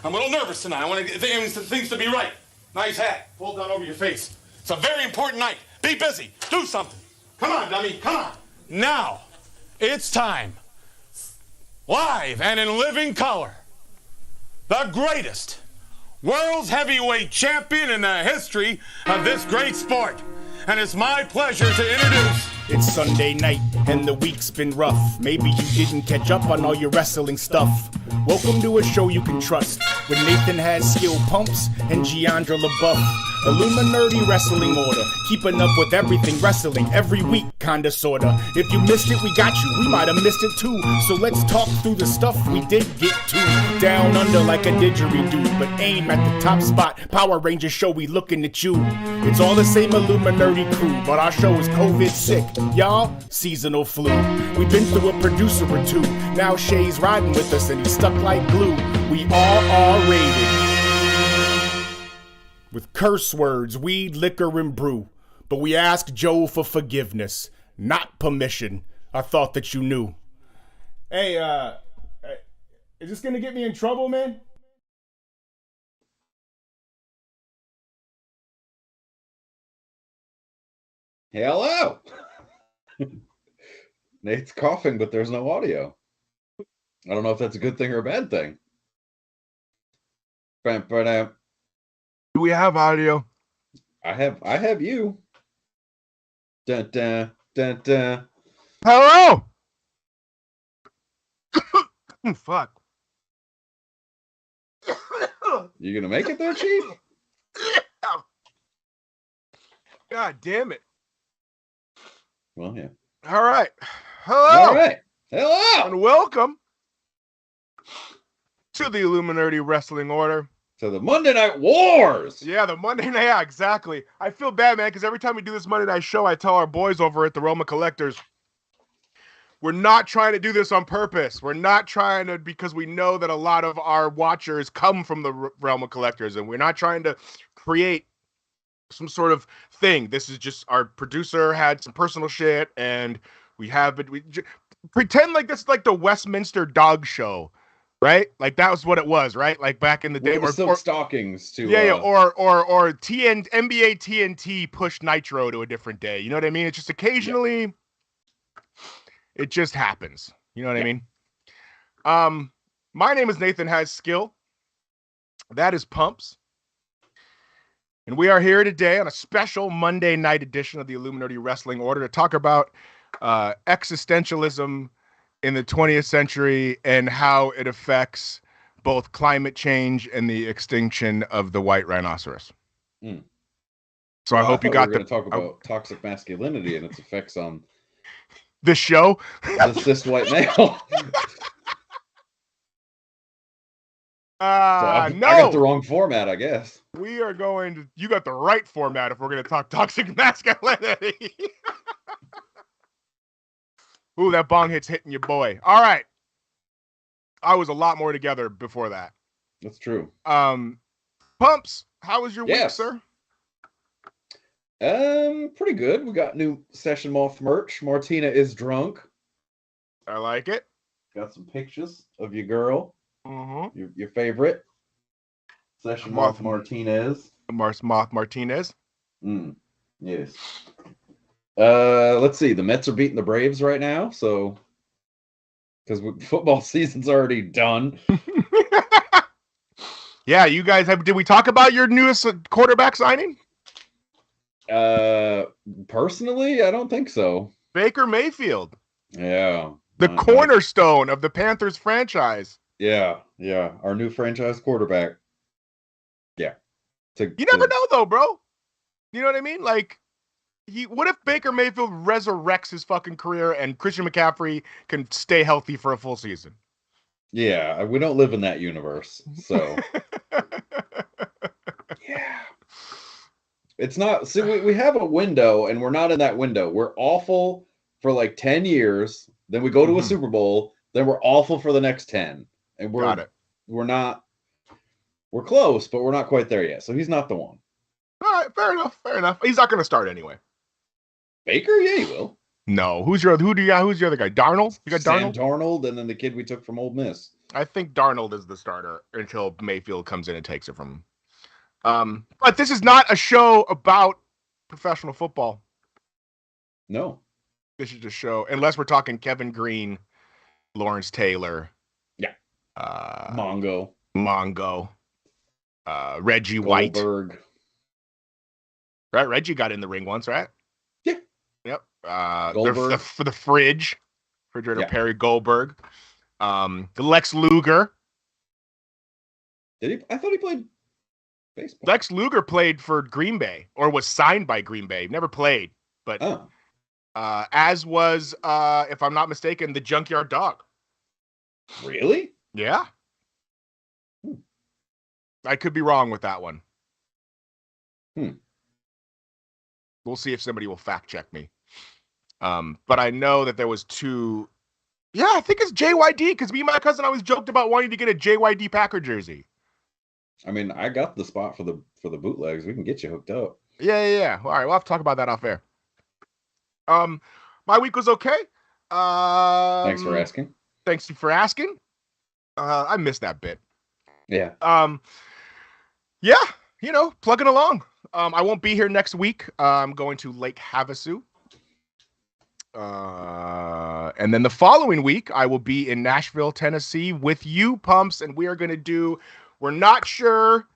I'm a little nervous tonight. I want things to be right. Nice hat. Pulled down over your face. It's a very important night. Be busy. Do something. Come on, dummy. Come on. Now, it's time. Live and in living color. The greatest world's heavyweight champion in the history of this great sport. And it's my pleasure to introduce... It's Sunday night, and the week's been rough. Maybe you didn't catch up on all your wrestling stuff. Welcome to a show you can trust, with Nathan Has Skill Pumps and Giandra LaBeouf. Illuminerdi Wrestling Order, keeping up with everything wrestling, every week, kinda sorta. If you missed it, we got you, we might have missed it too. So let's talk through the stuff we did get to. Down under like a didgeridoo, but aim at the top spot. Power Rangers show, we looking at you. It's all the same Illuminerdi crew, but our show is COVID sick. Y'all, seasonal flu. We've been through a producer or two. Now Shay's riding with us and he's stuck like glue. We all R-rated. With curse words, weed, liquor, and brew. But we ask Joe for forgiveness, not permission. I thought that you knew. Hey, is this gonna get me in trouble, man? Hello! Nate's coughing, but there's no audio. I don't know if that's a good thing or a bad thing. Do we have audio? I have you. Dun, dun, dun, dun. Hello! Fuck. You gonna make it there, Chief? God damn it. Well, yeah. All right. Hello! All right. Hello! And welcome to the Illuminerdi Wrestling Order. To the Monday Night Wars! Yeah, the Monday Night, yeah, exactly. I feel bad, man, because every time we do this Monday Night show, I tell our boys over at the Realm of Collectors, we're not trying to do this on purpose. We're not trying to, because we know that a lot of our watchers come from the Realm of Collectors, and we're not trying to create some sort of thing. This is just our producer had some personal shit, and we have it. We pretend like this is like the Westminster Dog Show. Right, like that was what it was, right? Like back in the day, or silk stockings too. Yeah, or NBA TNT pushed Nitro to a different day. You know what I mean? It's just occasionally, it just happens. You know what I mean? My name is Nathan Has Skill. That is Pumps, and we are here today on a special Monday night edition of the Illuminerdi Wrestling Order to talk about existentialism in the 20th century and how it affects both climate change and the extinction of the white rhinoceros. So I hope you got going to talk about toxic masculinity and its effects on the show. The cis white male. I got the wrong format, I guess. We are going to. You got the right format if we're going to talk toxic masculinity. Ooh, that bong hit's hitting you, boy. All right. I was a lot more together before that. That's true. Pumps, how was your week, sir? Pretty good. We got new Session Moth merch. Martina is drunk. I like it. Got some pictures of your girl. Mm-hmm. Your favorite. Session Moth Martinez. Moth Martinez. Yes. Let's see. The Mets are beating the Braves right now, so because football season's already done. Yeah, you guys did we talk about your newest quarterback signing? Personally, I don't think so. Baker Mayfield. Yeah. The cornerstone of the Panthers franchise. Yeah. Our new franchise quarterback. Yeah. You never know though, bro. You know what I mean? Like what if Baker Mayfield resurrects his fucking career and Christian McCaffrey can stay healthy for a full season? Yeah, we don't live in that universe, so. Yeah. It's not, see, we have a window, and we're not in that window. We're awful for like 10 years, then we go to a Super Bowl, then we're awful for the next 10. And we're close, but we're not quite there yet, so he's not the one. All right, fair enough. He's not going to start anyway. Baker? Yeah, he will. No. Who's your other guy? Darnold? You got Sam Darnold? Darnold, and then the kid we took from Old Miss. I think Darnold is the starter until Mayfield comes in and takes it from him. But this is not a show about professional football. No. This is a show, unless we're talking Kevin Green, Lawrence Taylor. Yeah. Mongo. Reggie Goldberg. White. Right? Reggie got in the ring once, right? Yeah. Yep. Goldberg. For the refrigerator Yeah. Perry Goldberg. Lex Luger. Did he? I thought he played baseball. Lex Luger played for Green Bay, or was signed by Green Bay. Never played, but as was, if I'm not mistaken, the Junkyard Dog. Really? Yeah. I could be wrong with that one. We'll see if somebody will fact check me. But I know that there was two. Yeah, I think it's JYD, because me and my cousin always joked about wanting to get a JYD Packer jersey. I mean, I got the spot for the bootlegs. We can get you hooked up. Yeah. All right, we'll have to talk about that off air. My week was okay. Thanks for asking. Thanks for asking. I missed that bit. Yeah. Yeah, plugging along. I won't be here next week. I'm going to Lake Havasu. And then the following week, I will be in Nashville, Tennessee with you, Pumps, and we're not sure,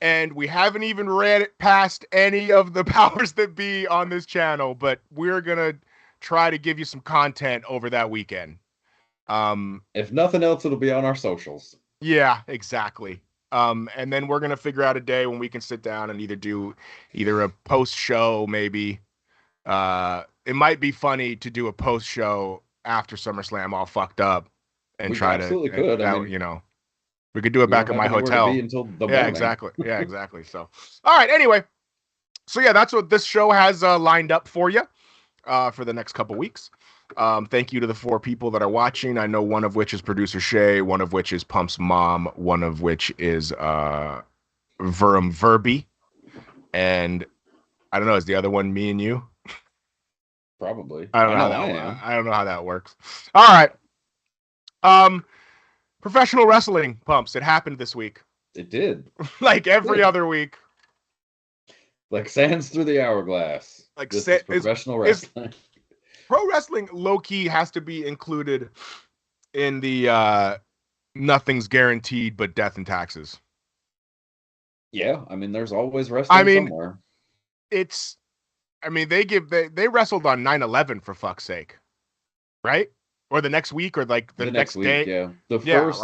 and we haven't even ran it past any of the powers that be on this channel, but we're going to try to give you some content over that weekend. If nothing else, it'll be on our socials. Yeah, exactly. And then we're going to figure out a day when we can sit down and either a post show, maybe. It might be funny to do a post show after SummerSlam all fucked up and absolutely could. We could do it back at my hotel. Until the morning. Exactly. Yeah, exactly. So, all right. Anyway, that's what this show has lined up for you for the next couple weeks. Thank you to the 4 people that are watching. I know one of which is producer Shay, one of which is Pump's mom, one of which is Verum Verby, and I don't know, is the other one me and you? Probably. I don't know how that works. All right. Professional wrestling, Pumps. It happened this week. It did. Like every other week. Like sands through the hourglass. Like this is professional wrestling. Pro wrestling low-key has to be included in the nothing's guaranteed but death and taxes. Yeah, I mean, there's always wrestling somewhere. They wrestled on 9/11 for fuck's sake, right? Or the next week, or like the next day. Yeah, the first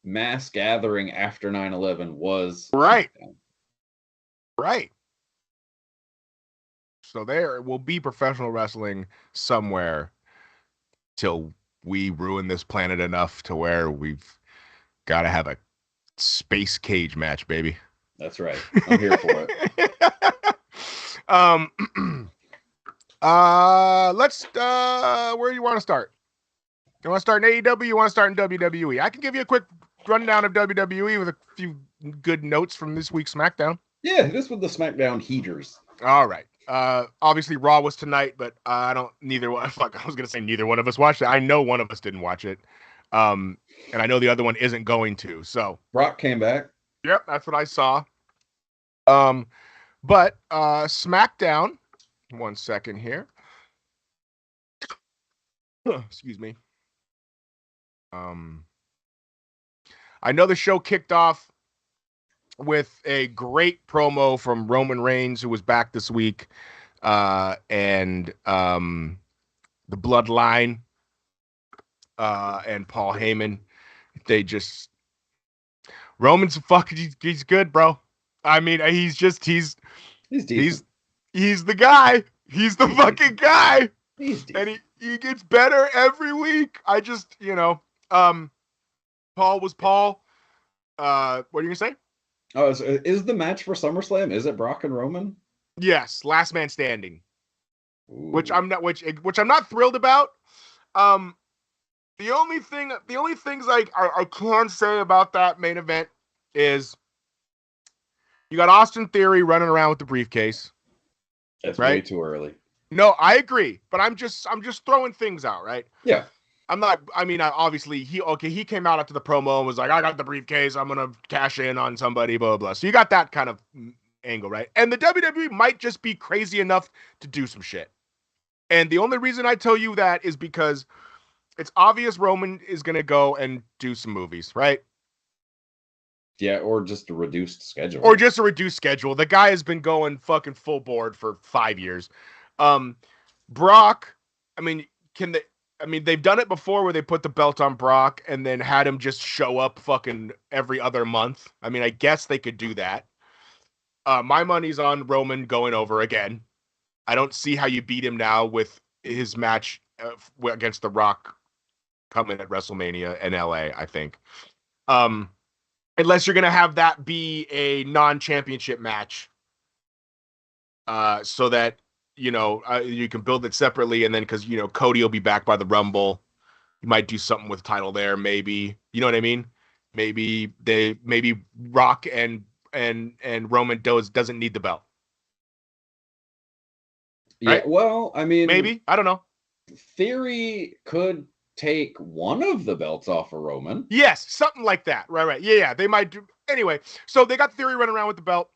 mass gathering after 9/11 was right. Right. So there will be professional wrestling somewhere till we ruin this planet enough to where we've got to have a space cage match, baby. That's right. I'm here for it. Let's where do you want to start? You want to start in AEW? You want to start in WWE? I can give you a quick rundown of WWE with a few good notes from this week's SmackDown. Yeah, this was the SmackDown heaters. All right. Obviously Raw was tonight, but I was gonna say neither one of us watched it. I know one of us didn't watch it. And I know the other one isn't going to. So Brock came back. Yep, that's what I saw. But SmackDown, 1 second here. Excuse me. I know the show kicked off with a great promo from Roman Reigns, who was back this week, and the Bloodline, and Paul Heyman. Roman's he's good, bro. I mean, he's the guy. He's the fucking guy. And he gets better every week. Paul was Paul. What are you gonna say? Oh, is the match for SummerSlam? Is it Brock and Roman? Yes, last man standing. Ooh. Which I'm not thrilled about. The only things I can say about that main event is you got Austin Theory running around with the briefcase. That's right? way too early. No, I agree, but I'm just throwing things out, right? Yeah. I'm not. I mean, obviously, he came out after the promo and was like, "I got the briefcase. I'm gonna cash in on somebody." Blah blah blah. So you got that kind of angle, right? And the WWE might just be crazy enough to do some shit. And the only reason I tell you that is because it's obvious Roman is gonna go and do some movies, right? Yeah, or just a reduced schedule. Or just a reduced schedule. The guy has been going fucking full board for 5 years. Brock, I mean, they've done it before where they put the belt on Brock and then had him just show up fucking every other month. I mean, I guess they could do that. My money's on Roman going over again. I don't see how you beat him now with his match against The Rock coming at WrestleMania in LA, I think. Unless you're going to have that be a non-championship match. So that, you can build it separately. And then because, Cody will be back by the Rumble. You might do something with the title there, maybe. You know what I mean? Maybe Rock and Roman doesn't need the belt. Yeah, right? Well, I mean, maybe. I don't know. Theory could take one of the belts off of Roman. Yes, something like that. Right. Yeah. They might do. Anyway, so they got Theory running around with the belt.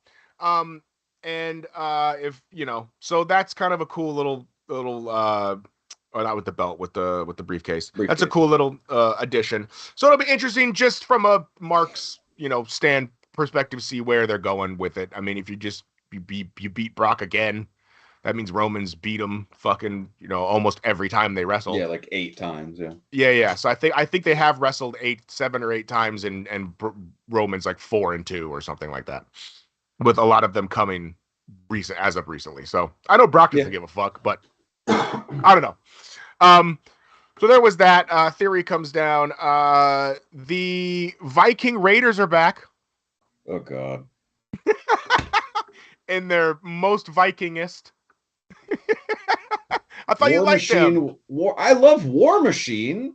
So that's kind of a cool little or not with the belt, with the briefcase. That's a cool little addition. So it'll be interesting just from a Mark's, stand perspective, see where they're going with it. I mean, if you beat Brock again, that means Roman's beat him fucking, almost every time they wrestle. Yeah, like 8 times, yeah. Yeah. So I think they have wrestled 7 or 8 times and Roman's like 4-2 or something like that. With a lot of them coming as of recently. So I know Brock doesn't give a fuck, but I don't know. So there was that. Theory comes down. The Viking Raiders are back. Oh God. In their most Vikingist. I thought War you liked Machine, them. I love War Machine,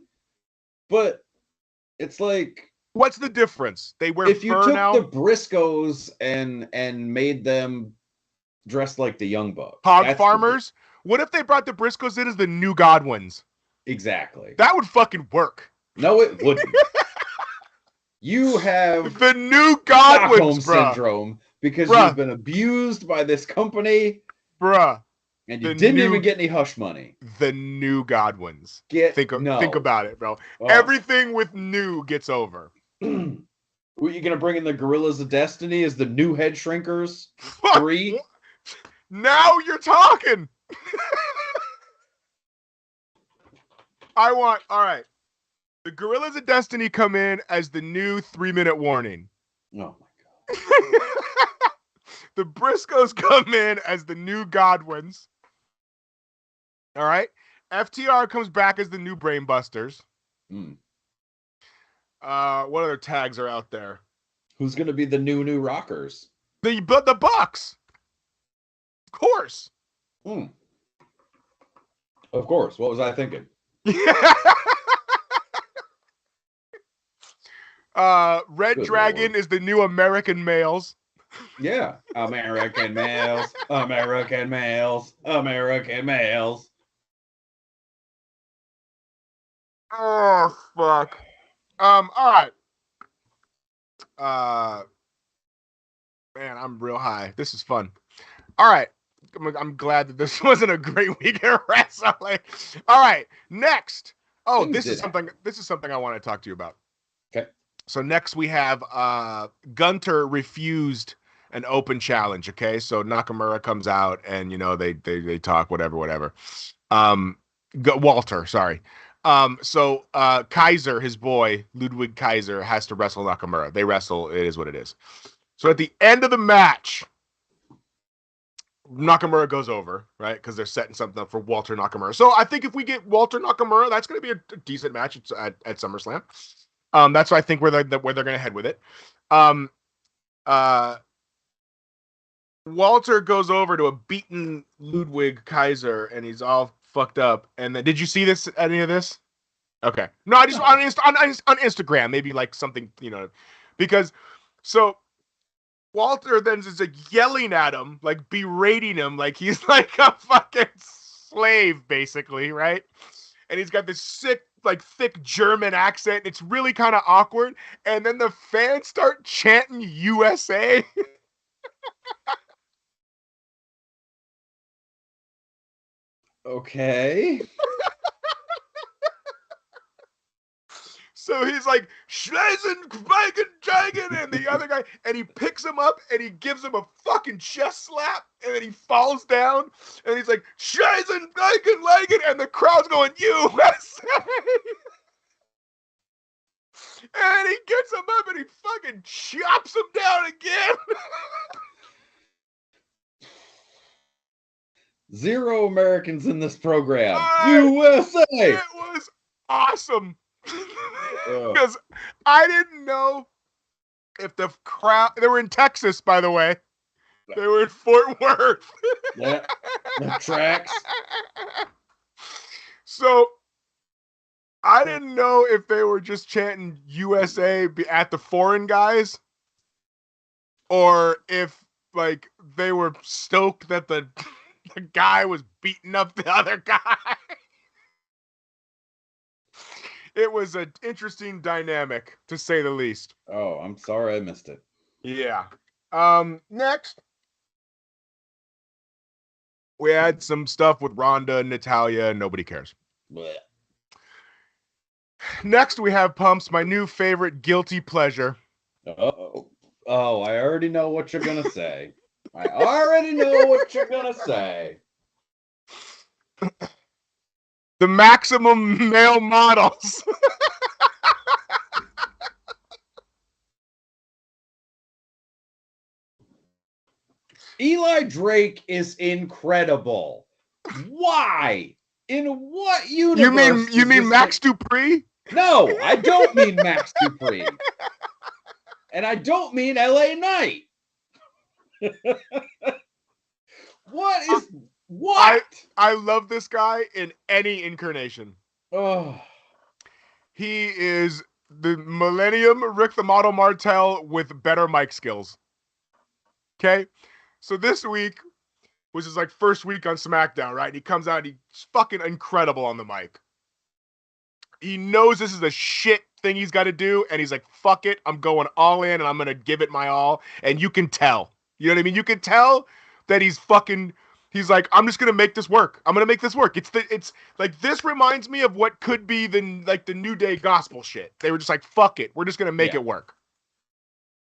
but it's like, what's the difference? They wear if you fur took now? the Briscoes and made them dressed like the Young Bucks. Hog farmers? What if they brought the Briscoes in as the new Godwins? Exactly. That would fucking work. No, it wouldn't. You have the new Godwins, Stockholm syndrome because you've been abused by this company. Bruh. And you didn't even get any hush money. The new Godwins. Think about it, bro. Oh. Everything with new gets over. Were you gonna bring in the Gorillas of Destiny as the new head shrinkers? 3? Now you're talking. All right. The Gorillas of Destiny come in as the new 3-minute warning. Oh my God. The Briscoes come in as the new Godwins. All right. FTR comes back as the new Brainbusters. What other tags are out there? Who's going to be the new Rockers? The Bucks. Of course. Of course. What was I thinking? Red Good Dragon Lord. Is the new American Males. Yeah. American Males. American Males. American Males. Oh, fuck. All right. Man, I'm real high. This is fun. All right. I'm glad that this wasn't a great week at wrestling. All right. Next. Oh, this is something I want to talk to you about. Okay. So next we have Gunter refused an open challenge. Okay. So Nakamura comes out and they talk, whatever. Walter, sorry. So Kaiser, his boy, Ludwig Kaiser, has to wrestle Nakamura. They wrestle, it is what it is. So at the end of the match, Nakamura goes over, right? Because they're setting something up for Walter Nakamura. So I think if we get Walter Nakamura, that's going to be a decent match at SummerSlam. That's I think where they're going to head with it. Walter goes over to a beaten Ludwig Kaiser, and he's all fucked up. And then, did you see any of this? Okay. No, I just on Instagram, maybe like something, because so Walter then is like yelling at him, like berating him, like he's like a fucking slave, basically, right? And he's got this sick, like thick German accent. It's really kind of awkward. And then the fans start chanting USA. Okay. So he's like, Schlesen, Viking, Dragon, and the other guy, and he picks him up and he gives him a fucking chest slap, and then he falls down, and he's like, Schlesen, Viking, Viking, and the crowd's going, USA! And he gets him up and he fucking chops him down again. Zero Americans in this program. USA! It was awesome. Because I didn't know if the crowd, they were in Texas, by the way. They were in Fort Worth. Yeah, that tracks. So I didn't know if they were just chanting USA at the foreign guys, or if like they were stoked that the guy was beating up the other guy. It was an interesting dynamic, to say the least. Oh, I'm sorry I missed it. Yeah. Next, we had some stuff with Ronda and Natalya, and nobody cares. Blech. Next, we have Pumps, my new favorite guilty pleasure. Oh, I already know what you're gonna say. I already know what you're gonna say. The maximum male models. Eli Drake is incredible. Why? In what universe? You mean Max Dupree? No, I don't mean Max Dupree. And I don't mean LA Knight. What? I love this guy in any incarnation. Oh. He is the Millennium Rick the Model Martel with better mic skills. Okay? So this week was his like first week on SmackDown, right? He comes out, he's fucking incredible on the mic. He knows this is a shit thing he's got to do, and he's like, fuck it, I'm going all in, and I'm going to give it my all. And you can tell. You know what I mean? You can tell that he's like, I'm just going to make this work. I'm going to make this work. It's like, this reminds me of what could be the New Day gospel shit. They were just like, fuck it, we're just going to make it work.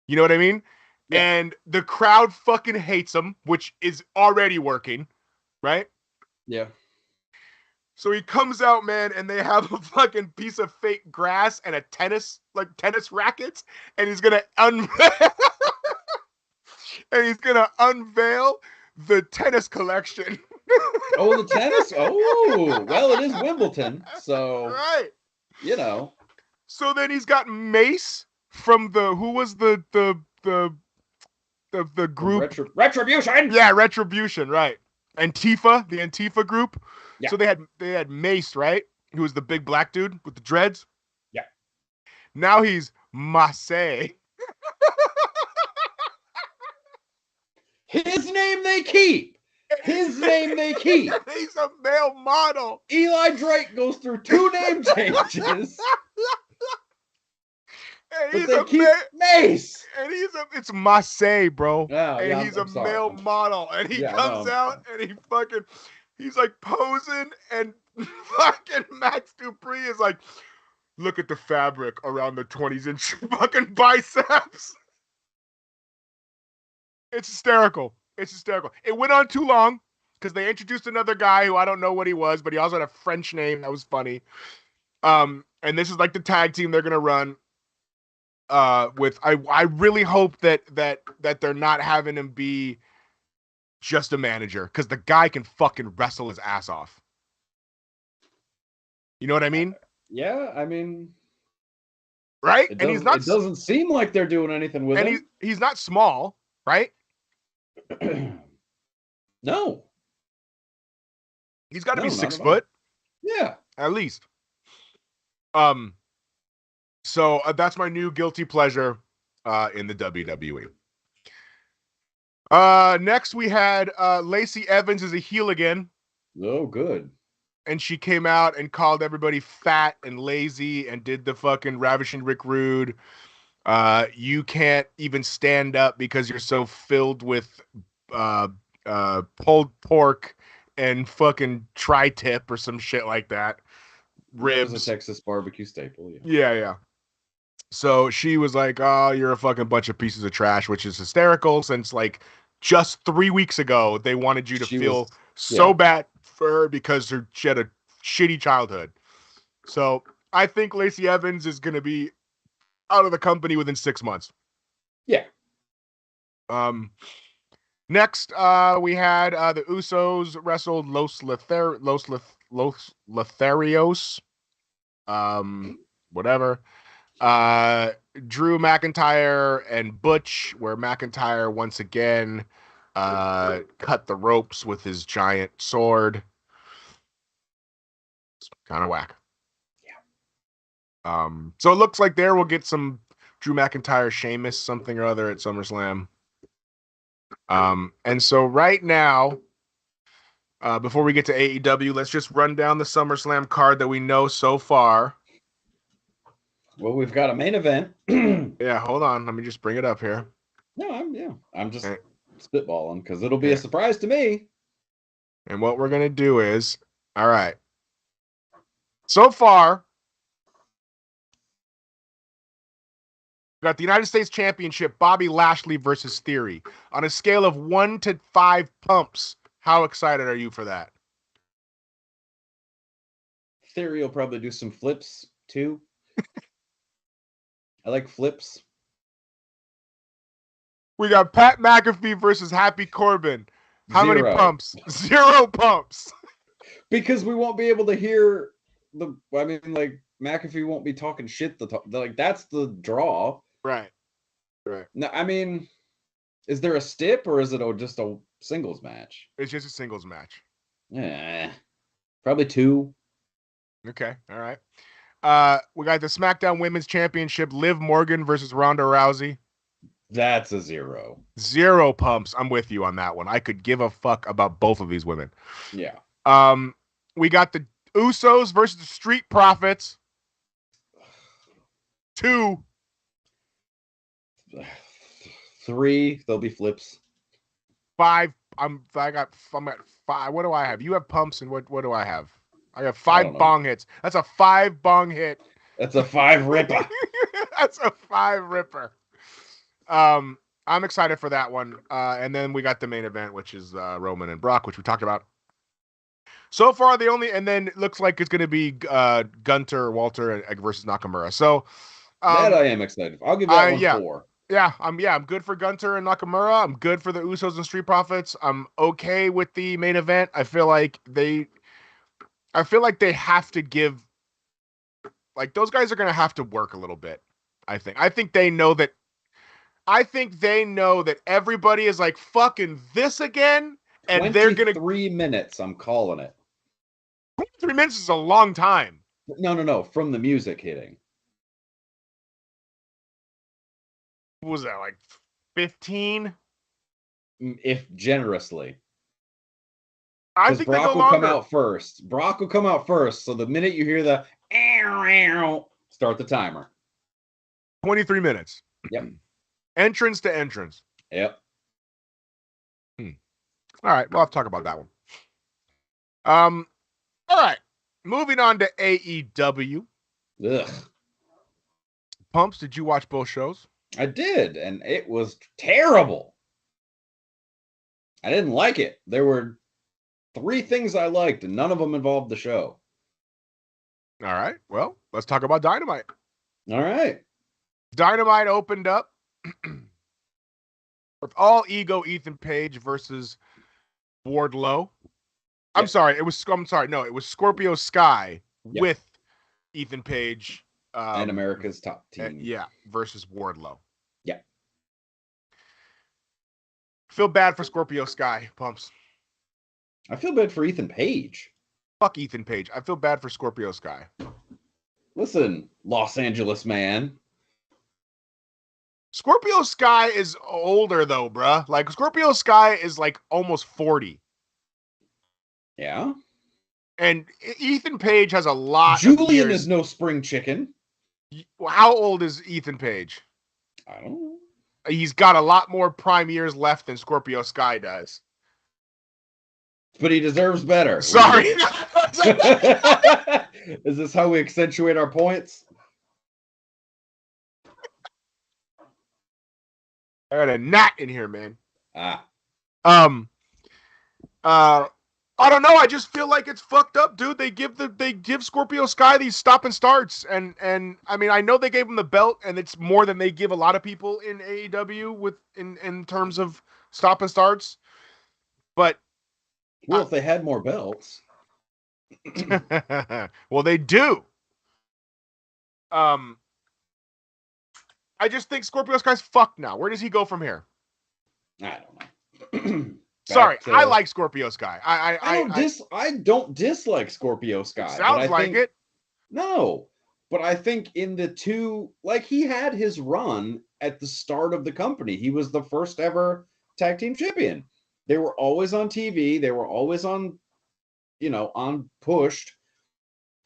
You know what I mean? Yeah. And the crowd fucking hates him, which is already working, right? Yeah. So he comes out, man, and they have a fucking piece of fake grass and a tennis rackets, and he's gonna unveil the tennis collection. Oh, the tennis? Oh, well, it is Wimbledon, so right. You know. So then he's got Mace from the group Retribution. Yeah, Retribution, right. The Antifa group. Yeah. So they had Mace, right? Who was the big black dude with the dreads. Yeah. Now he's Marseille. His name they keep. He's a male model. Eli Drake goes through 2 name changes. And but they keep Mace. And it's Marseille, bro. Oh, and he's a male model. And he comes out and he's like posing, and fucking Max Dupree is like, look at the fabric around the 20-inch fucking biceps. It's hysterical. It went on too long because they introduced another guy who I don't know what he was, but he also had a French name that was funny. And this is like the tag team they're gonna run. I really hope that they're not having him be just a manager, because the guy can fucking wrestle his ass off. You know what I mean? Yeah, I mean, right? And he's not. It doesn't seem like they're doing anything with him. And he's not small, right? No. He's got to be 6 foot. Yeah, at least. So that's my new guilty pleasure in the WWE. Next we had Lacey Evans is a heel again. Oh, good. And she came out and called everybody fat and lazy and did the fucking Ravishing Rick Rude. You can't even stand up because you're so filled with pulled pork and fucking tri-tip or some shit like that. Ribs, Ribs. a Texas barbecue staple. Yeah. Yeah. So she was like, "Oh, you're a fucking bunch of pieces of trash," which is hysterical since like just 3 weeks ago they wanted you to She feel was, so yeah. bad for her because she had a shitty childhood. So I think Lacey Evans is going to be out of the company within 6 months. Yeah. Next, we had the Usos wrestled Los Lotharios. Whatever. Drew McIntyre and Butch, where McIntyre once again cut the ropes with his giant sword. It's kind of whack. Yeah. So it looks like there we'll get some Drew McIntyre, Sheamus, something or other at SummerSlam. And so right now, before we get to AEW, let's just run down the SummerSlam card that we know so far. Well, we've got a main event. Yeah, hold on. Let me just bring it up here. No, I'm just spitballing because it'll be a surprise to me. And what we're gonna do is, all right. So far, we got the United States Championship, Bobby Lashley versus Theory. On a scale of 1 to 5 pumps, how excited are you for that? Theory will probably do some flips too. I like flips. We got Pat McAfee versus Happy Corbin. How many pumps? 0 pumps. Because we won't be able to hear like McAfee won't be talking shit. Like that's the draw. Right. No, I mean, is there a stip or is it just a singles match? It's just a singles match. Yeah, probably 2. Okay, all right. We got the SmackDown Women's Championship, Liv Morgan versus Ronda Rousey. That's a 0. 0 pumps. I'm with you on that one. I could give a fuck about both of these women. Yeah. We got the Usos versus the Street Profits. 2. 3. There'll be flips. 5. I'm at 5. What do I have? You have pumps, and what do I have? I have 5 bong hits. That's a 5 bong hit. That's a 5 ripper. That's a 5 ripper. I'm excited for that one. And then we got the main event, which is Roman and Brock, which we talked about. So far, and then it looks like it's going to be Walter versus Nakamura. So that I am excited for. I'll give that one 4. Yeah, I'm good for Gunter and Nakamura. I'm good for the Usos and Street Profits. I'm okay with the main event. I feel like they have to give, like, those guys are going to have to work a little bit. I think they know that. I think they know that everybody is like, fucking this again, and they're gonna 3 minutes. I'm calling it. 3 minutes is a long time. No. From the music hitting. What was that, like 15? If generously. I think Brock will come out first. Brock will come out first. So the minute you hear the start the timer. 23 minutes. Yep. Entrance to entrance. Yep. All right, we'll have to talk about that one. All right. Moving on to AEW. Ugh. Pumps, did you watch both shows? I did, and it was terrible. I didn't like it. There were 3 things I liked, and none of them involved the show. All right. Well, let's talk about Dynamite. All right. Dynamite opened up with All Ego Ethan Page versus Wardlow. I'm sorry. It was Scorpio Sky with Ethan Page and America's Top Team. Versus Wardlow. Yeah. Feel bad for Scorpio Sky, Pumps. I feel bad for Ethan Page. Fuck Ethan Page. I feel bad for Scorpio Sky. Listen, Los Angeles man. Scorpio Sky is older though, bruh. Like, Scorpio Sky is like almost 40. Yeah. And Ethan Page has a lot of Julian years. is no spring chicken. How old is Ethan Page? I don't know. He's got a lot more prime years left than Scorpio Sky does. But he deserves better. Sorry. Is this how we accentuate our points? I got a gnat in here, man. Ah. I don't know. I just feel like it's fucked up, dude. They give Scorpio Sky these stop and starts, and I mean, I know they gave him the belt, and it's more than they give a lot of people in AEW in terms of stop and starts. But well, if they had more belts, well, they do. I just think Scorpio Sky's fucked now. Where does he go from here? I don't know. Sorry, I like Scorpio Sky. I don't dislike Scorpio Sky. Sounds like it. No, but I think in the two, like he had his run at the start of the company. He was the first ever tag team champion. They were always on TV. They were always on, on pushed.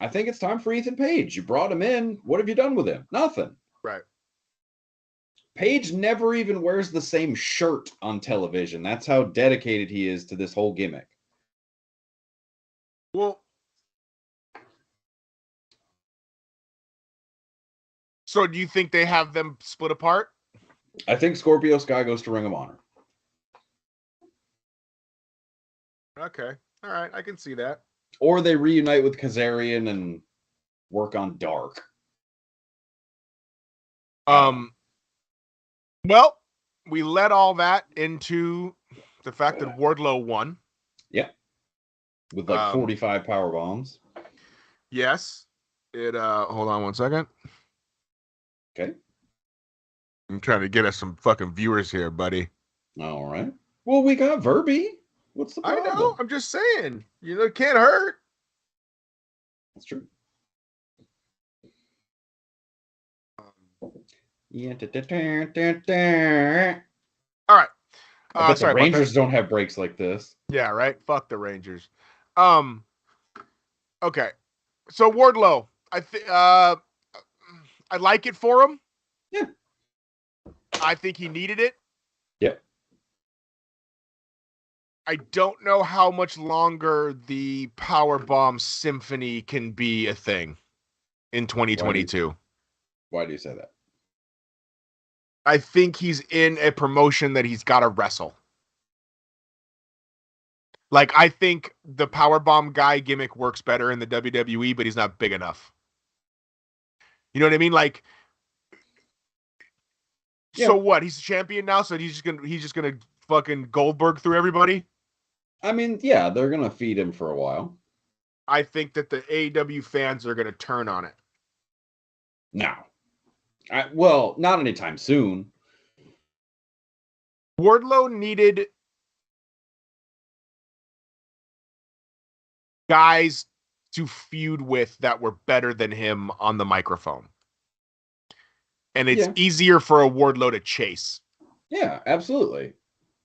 I think it's time for Ethan Page. You brought him in. What have you done with him? Nothing. Right. Page never even wears the same shirt on television. That's how dedicated he is to this whole gimmick. Well, so do you think they have them split apart? I think Scorpio Sky goes to Ring of Honor. Okay. All right. I can see that. Or they reunite with Kazarian and work on Dark. Well, we led all that into the fact that Wardlow won. Yeah. With like 45 power bombs. Yes. It hold on one second. Okay. I'm trying to get us some fucking viewers here, buddy. All right. Well, we got Verby. What's the problem? I know. I'm just saying. It can't hurt. That's true. Yeah. All right. I bet the Rangers don't have breaks like this. Yeah, right. Fuck the Rangers. Okay. So Wardlow, I like it for him. Yeah. I think he needed it. Yep. I don't know how much longer the Powerbomb Symphony can be a thing in 2022. Why do you say that? I think he's in a promotion that he's got to wrestle. Like, I think the Powerbomb guy gimmick works better in the WWE, but he's not big enough. You know what I mean? Like, yeah. So what? He's a champion now, so he's just gonna fucking Goldberg through everybody? I mean, yeah, they're gonna feed him for a while. I think that the AEW fans are gonna turn on it. No. Well, not anytime soon. Wardlow needed guys to feud with that were better than him on the microphone. And it's easier for a Wardlow to chase. Yeah, absolutely.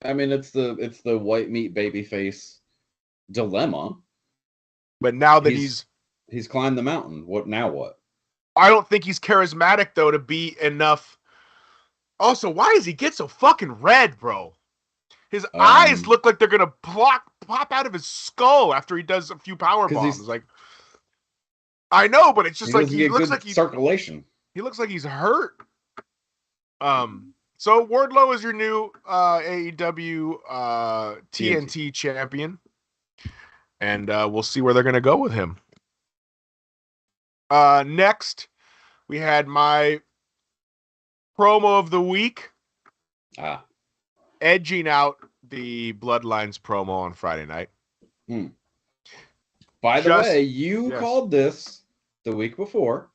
I mean, it's the white meat babyface dilemma. But now that he's climbed the mountain, what? I don't think he's charismatic though to be enough. Also, why does he get so fucking red, bro? His eyes look like they're gonna pop out of his skull after he does a few power bombs. Like, I know, but it's just like he looks like circulation. He looks like he's hurt. So Wardlow is your new AEW TNT champion, and we'll see where they're gonna go with him. Next, we had my promo of the week. Edging out the Bloodlines promo on Friday night. By the way, you called this the week before.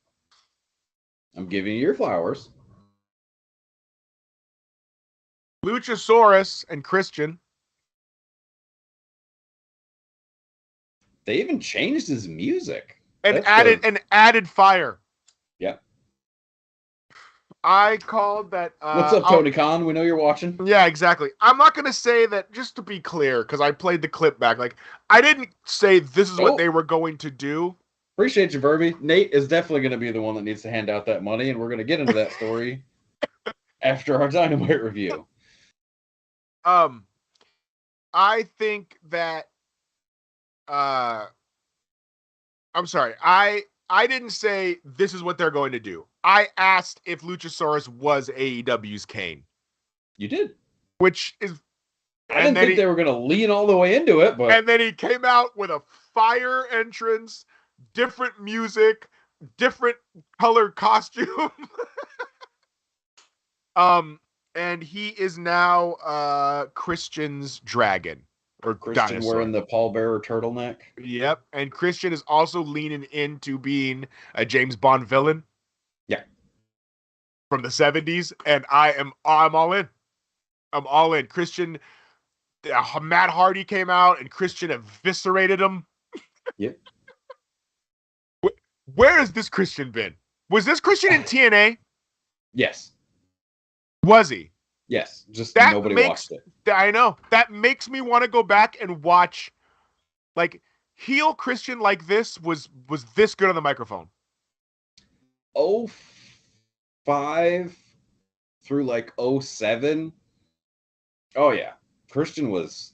I'm giving you your flowers. Luchasaurus and Christian. They even changed his music. And added fire. Yeah. I called that. What's up, Tony Khan? We know you're watching. Yeah, exactly. I'm not gonna say that, just to be clear, because I played the clip back. Like, I didn't say this is what they were going to do. Appreciate you, Verby. Nate is definitely going to be the one that needs to hand out that money, and we're going to get into that story after our Dynamite review. I think that. I'm sorry. I didn't say this is what they're going to do. I asked if Luchasaurus was AEW's Kane. You did. Which is... I didn't think they were going to lean all the way into it, but... And then he came out with a fire entrance, different music, different color costume. And he is now Christian's dragon. Or Christian dinosaur. wearing the pallbearer turtleneck. Yep. And Christian is also leaning into being a James Bond villain. Yeah. From the 70s. And I'm all in. I'm all in. Christian, Matt Hardy came out and Christian eviscerated him. Yep. Where has this Christian been? Was this Christian in TNA? Yes. Was he? Yes. Just nobody watched it. I know. That makes me want to go back and watch. Like, heel Christian like this was this good on the microphone. 05 through like 07. Oh yeah. Christian was,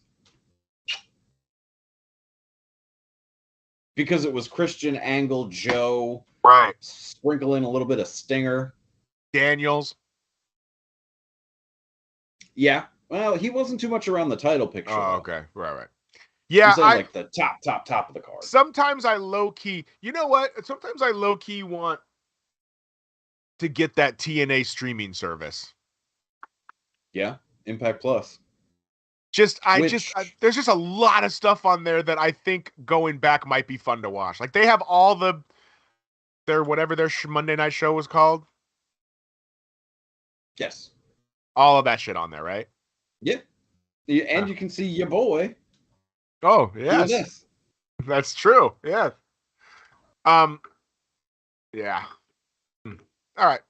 because it was Christian, Angle, Joe, right? Sprinkle in a little bit of Stinger, Daniels. Yeah, well, he wasn't too much around the title picture. Oh, okay, right. Yeah, like the top of the card. Sometimes I low key, you know what? Sometimes I low key want to get that TNA streaming service. Yeah, Impact Plus. There's just a lot of stuff on there that I think going back might be fun to watch. Like, they have all their whatever their Monday night show was called. Yes. All of that shit on there, right? Yeah. And you can see your boy. Oh, yes. That's true. Yeah. Yeah. All right.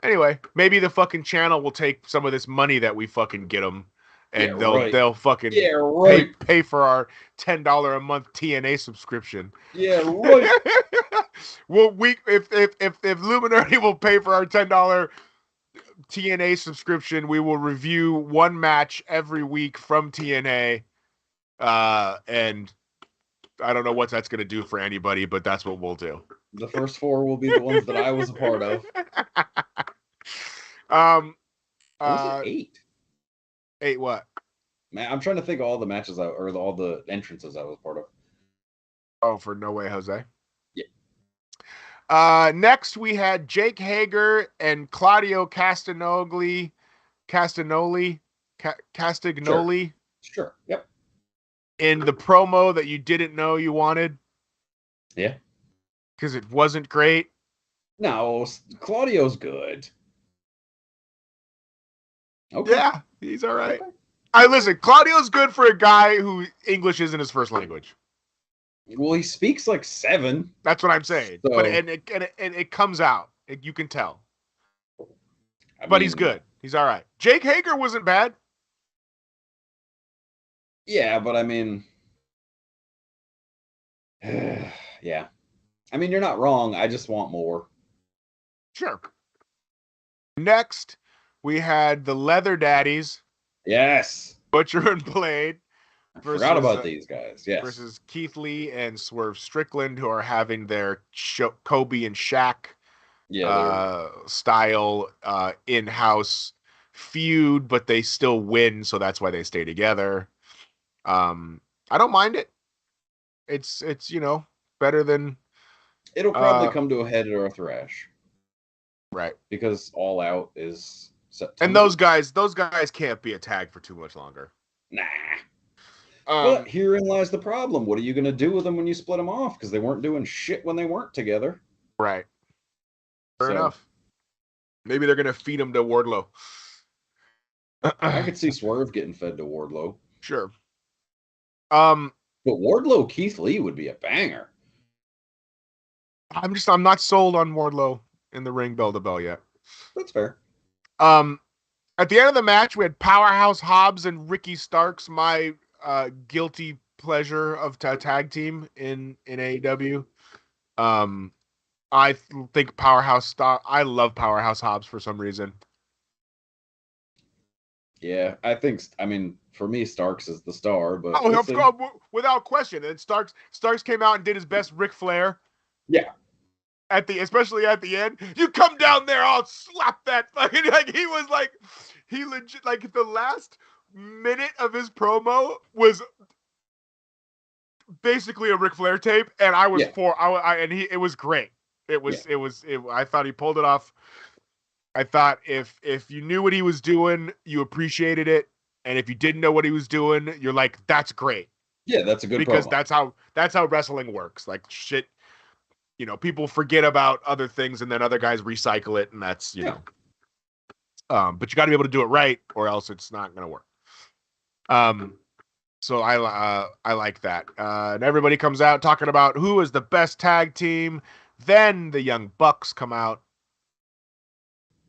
Anyway, maybe the fucking channel will take some of this money that we fucking get them, and they'll fucking pay for our $10 a month TNA subscription. Yeah, right. Well, if Illuminerdi will pay for our $10 TNA subscription, we will review one match every week from TNA. And I don't know what that's going to do for anybody, but that's what we'll do. The first 4 will be the ones that I was a part of. Was it 8? 8 what? Man, I'm trying to think of all the matches or all the entrances I was part of. Oh, for No Way Jose? Yeah. Next, we had Jake Hager and Claudio Castagnoli. Sure. Yep. In the promo that you didn't know you wanted. Yeah. Because it wasn't great. No, Claudio's good. Okay. Yeah, he's all right. Okay. Listen, Claudio's good for a guy who English isn't his first language. Well, he speaks like 7. That's what I'm saying. So, but it comes out. You can tell. But he's good. He's all right. Jake Hager wasn't bad. Yeah, but I mean, yeah. I mean, you're not wrong. I just want more. Sure. Next, we had the Leather Daddies. Yes. Butcher and Blade. Forgot about these guys. Yes. Versus Keith Lee and Swerve Strickland, who are having their Kobe and Shaq style in-house feud, but they still win, so that's why they stay together. I don't mind it. It's better than. It'll probably come to a head or a thrash, right? Because All Out is September. And those guys can't be a tag for too much longer. Nah. But herein lies the problem. What are you going to do with them when you split them off? Because they weren't doing shit when they weren't together. Right. Fair enough. Maybe they're going to feed them to Wardlow. I could see Swerve getting fed to Wardlow. Sure. But Wardlow Keith Lee would be a banger. I'm not sold on Wardlow in the ring bell to bell yet. That's fair. At the end of the match, we had Powerhouse Hobbs and Ricky Starks, my guilty pleasure of tag team in AEW. I think I love Powerhouse Hobbs for some reason. Yeah, I mean, for me, Starks is the star, but of course, without question. And Starks came out and did his best Ric Flair. Yeah. Especially at the end, you come down there, I'll slap that fucking, like, he was like, he legit, like, the last minute of his promo was basically a Ric Flair tape, and I was it was great. I thought he pulled it off. I thought if you knew what he was doing, you appreciated it, and if you didn't know what he was doing, you're like, that's great. Yeah, that's a good because promo. that's how wrestling works. Like, shit, people forget about other things, and then other guys recycle it, and that's know. But you got to be able to do it right, or else it's not going to work. So I like that. And everybody comes out talking about who is the best tag team. Then the Young Bucks come out.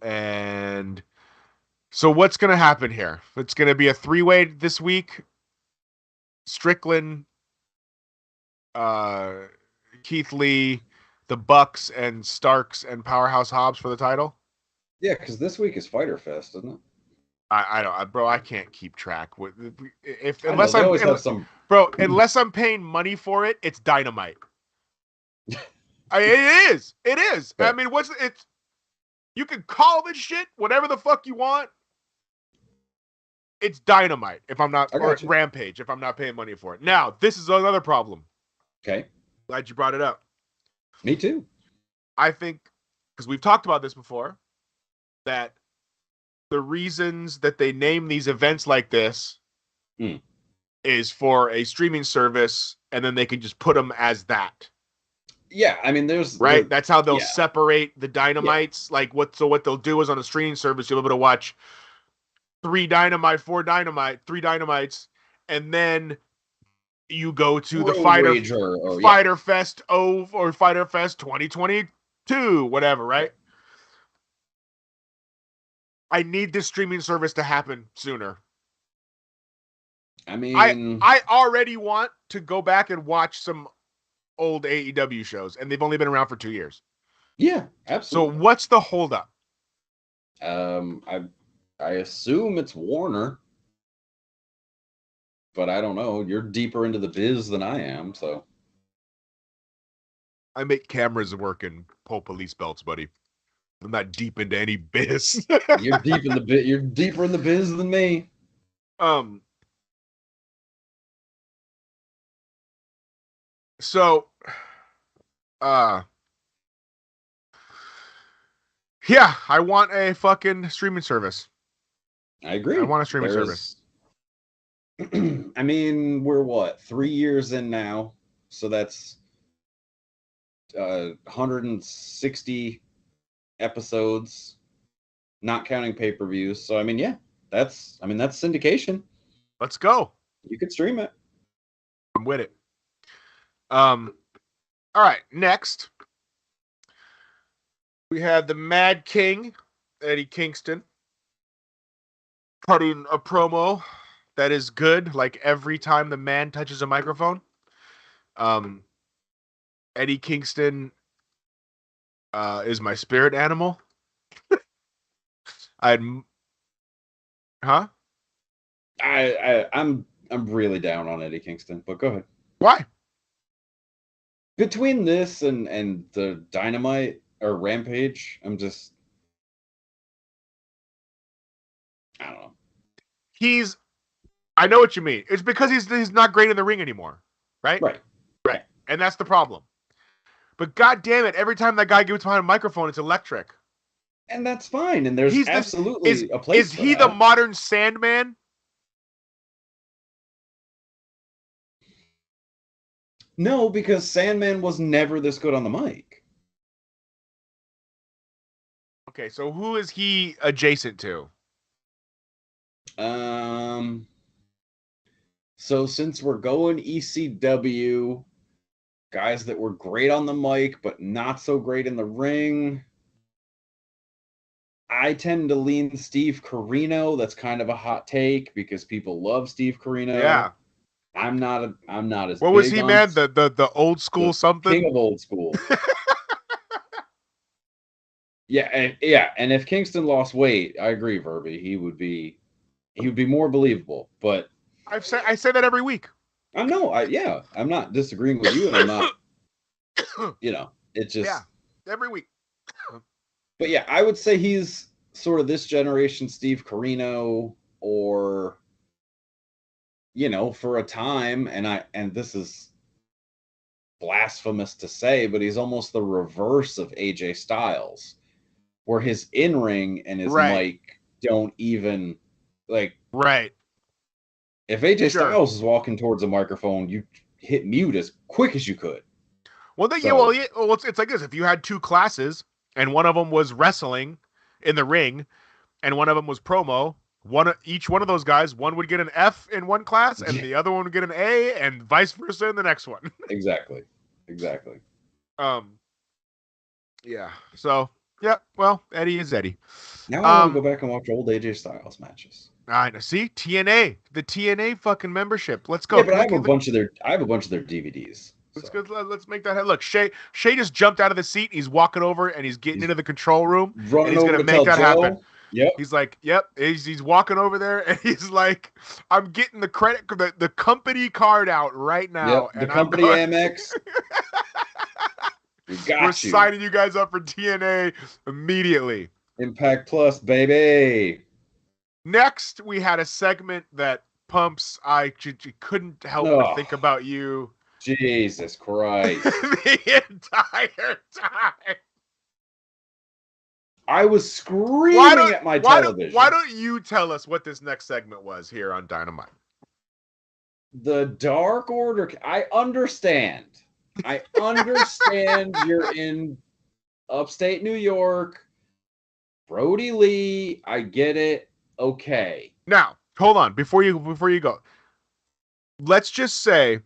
And so what's going to happen here? It's going to be a 3-way this week. Strickland, Keith Lee, the Bucks, and Starks and Powerhouse Hobbs for the title. Yeah, because this week is Fyter Fest, isn't it? I don't, bro. I can't keep track. Unless I'm paying money for it, it's Dynamite. It is. Fair. I mean, you can call this shit whatever the fuck you want. It's Dynamite if I'm not, or Rampage if I'm not paying money for it. Now, this is another problem. Okay. Glad you brought it up. Me too. I think, because we've talked about this before, that the reasons that they name these events like this is for a streaming service, and then they can just put them as that. Yeah, I mean, that's how they'll separate the Dynamites. Yeah. Like what they'll do is on a streaming service, you'll be able to watch 3 Dynamite, 4 Dynamite, 3 Dynamites, and then you go to the Fyter Fest or Fyter Fest 2022, whatever, right? I need this streaming service to happen sooner. I mean, I already want to go back and watch some old AEW shows, and they've only been around for 2 years. Yeah, absolutely. So what's the holdup? I assume it's Warner, but I don't know. You're deeper into the biz than I am, so. I make cameras work and pull police belts, buddy. I'm not deep into any biz. You're deep in the bit. You're deeper in the biz than me. So, yeah, I want a fucking streaming service. I agree. I want a streaming service. I mean, we're 3 years in now, so that's 160 episodes, not counting pay-per-views. So I mean, yeah, that's syndication. Let's go. You could stream it. I'm with it. All right, next we have the Mad King, Eddie Kingston, cutting a promo that is good, like every time the man touches a microphone. Eddie Kingston is my spirit animal. I'm really down on Eddie Kingston, but go ahead. Why? Between this and the Dynamite or Rampage, I don't know. I know what you mean. It's because he's not great in the ring anymore, right? Right. And that's the problem. But god damn it, every time that guy gets behind a microphone, it's electric. And that's fine. And there's absolutely a place for that. Is he the modern Sandman? No, because Sandman was never this good on the mic. Okay, so who is he adjacent to? So since we're going ECW, guys that were great on the mic but not so great in the ring. I tend to lean Steve Corino. That's kind of a hot take because people love Steve Corino. Yeah. I'm not as What big was he, on man? The old school the something? king of old school. Yeah, and if Kingston lost weight, I agree, Verby. He would be more believable. But I say that every week. I'm not disagreeing with you, and I'm not. It's just Yeah, every week. But yeah, I would say he's sort of this generation Steve Corino, or for a time, and this is blasphemous to say, but he's almost the reverse of AJ Styles, where his in-ring and his mic don't even right. If AJ Styles is walking towards a microphone, you hit mute as quick as you could. Well, it's like this. If you had two classes and one of them was wrestling in the ring and one of them was promo, each one of those guys, one would get an F in one class and the other one would get an A, and vice versa in the next one. Exactly. Yeah. So, yeah, well, Eddie is Eddie. Now I want to go back and watch old AJ Styles matches. I know. See, TNA, the TNA fucking membership. Let's go. Yeah, but I have a bunch of their DVDs. Let's make that. Look, Shay just jumped out of the seat. He's walking over and he's getting into the control room. And he's going to make that happen. Yep. He's like, yep. He's walking over there and he's like, I'm getting the credit, the company card out right now. Yep. The company Amex. We're signing you guys up for TNA immediately. Impact Plus, baby. Next, we had a segment that pumps. I couldn't help but think about you. Jesus Christ. The entire time. I was screaming at my television. Why don't you tell us what this next segment was here on Dynamite? The Dark Order. I understand. You're in upstate New York. Brody Lee. I get it. Okay. Now, hold on. Before you go, let's just say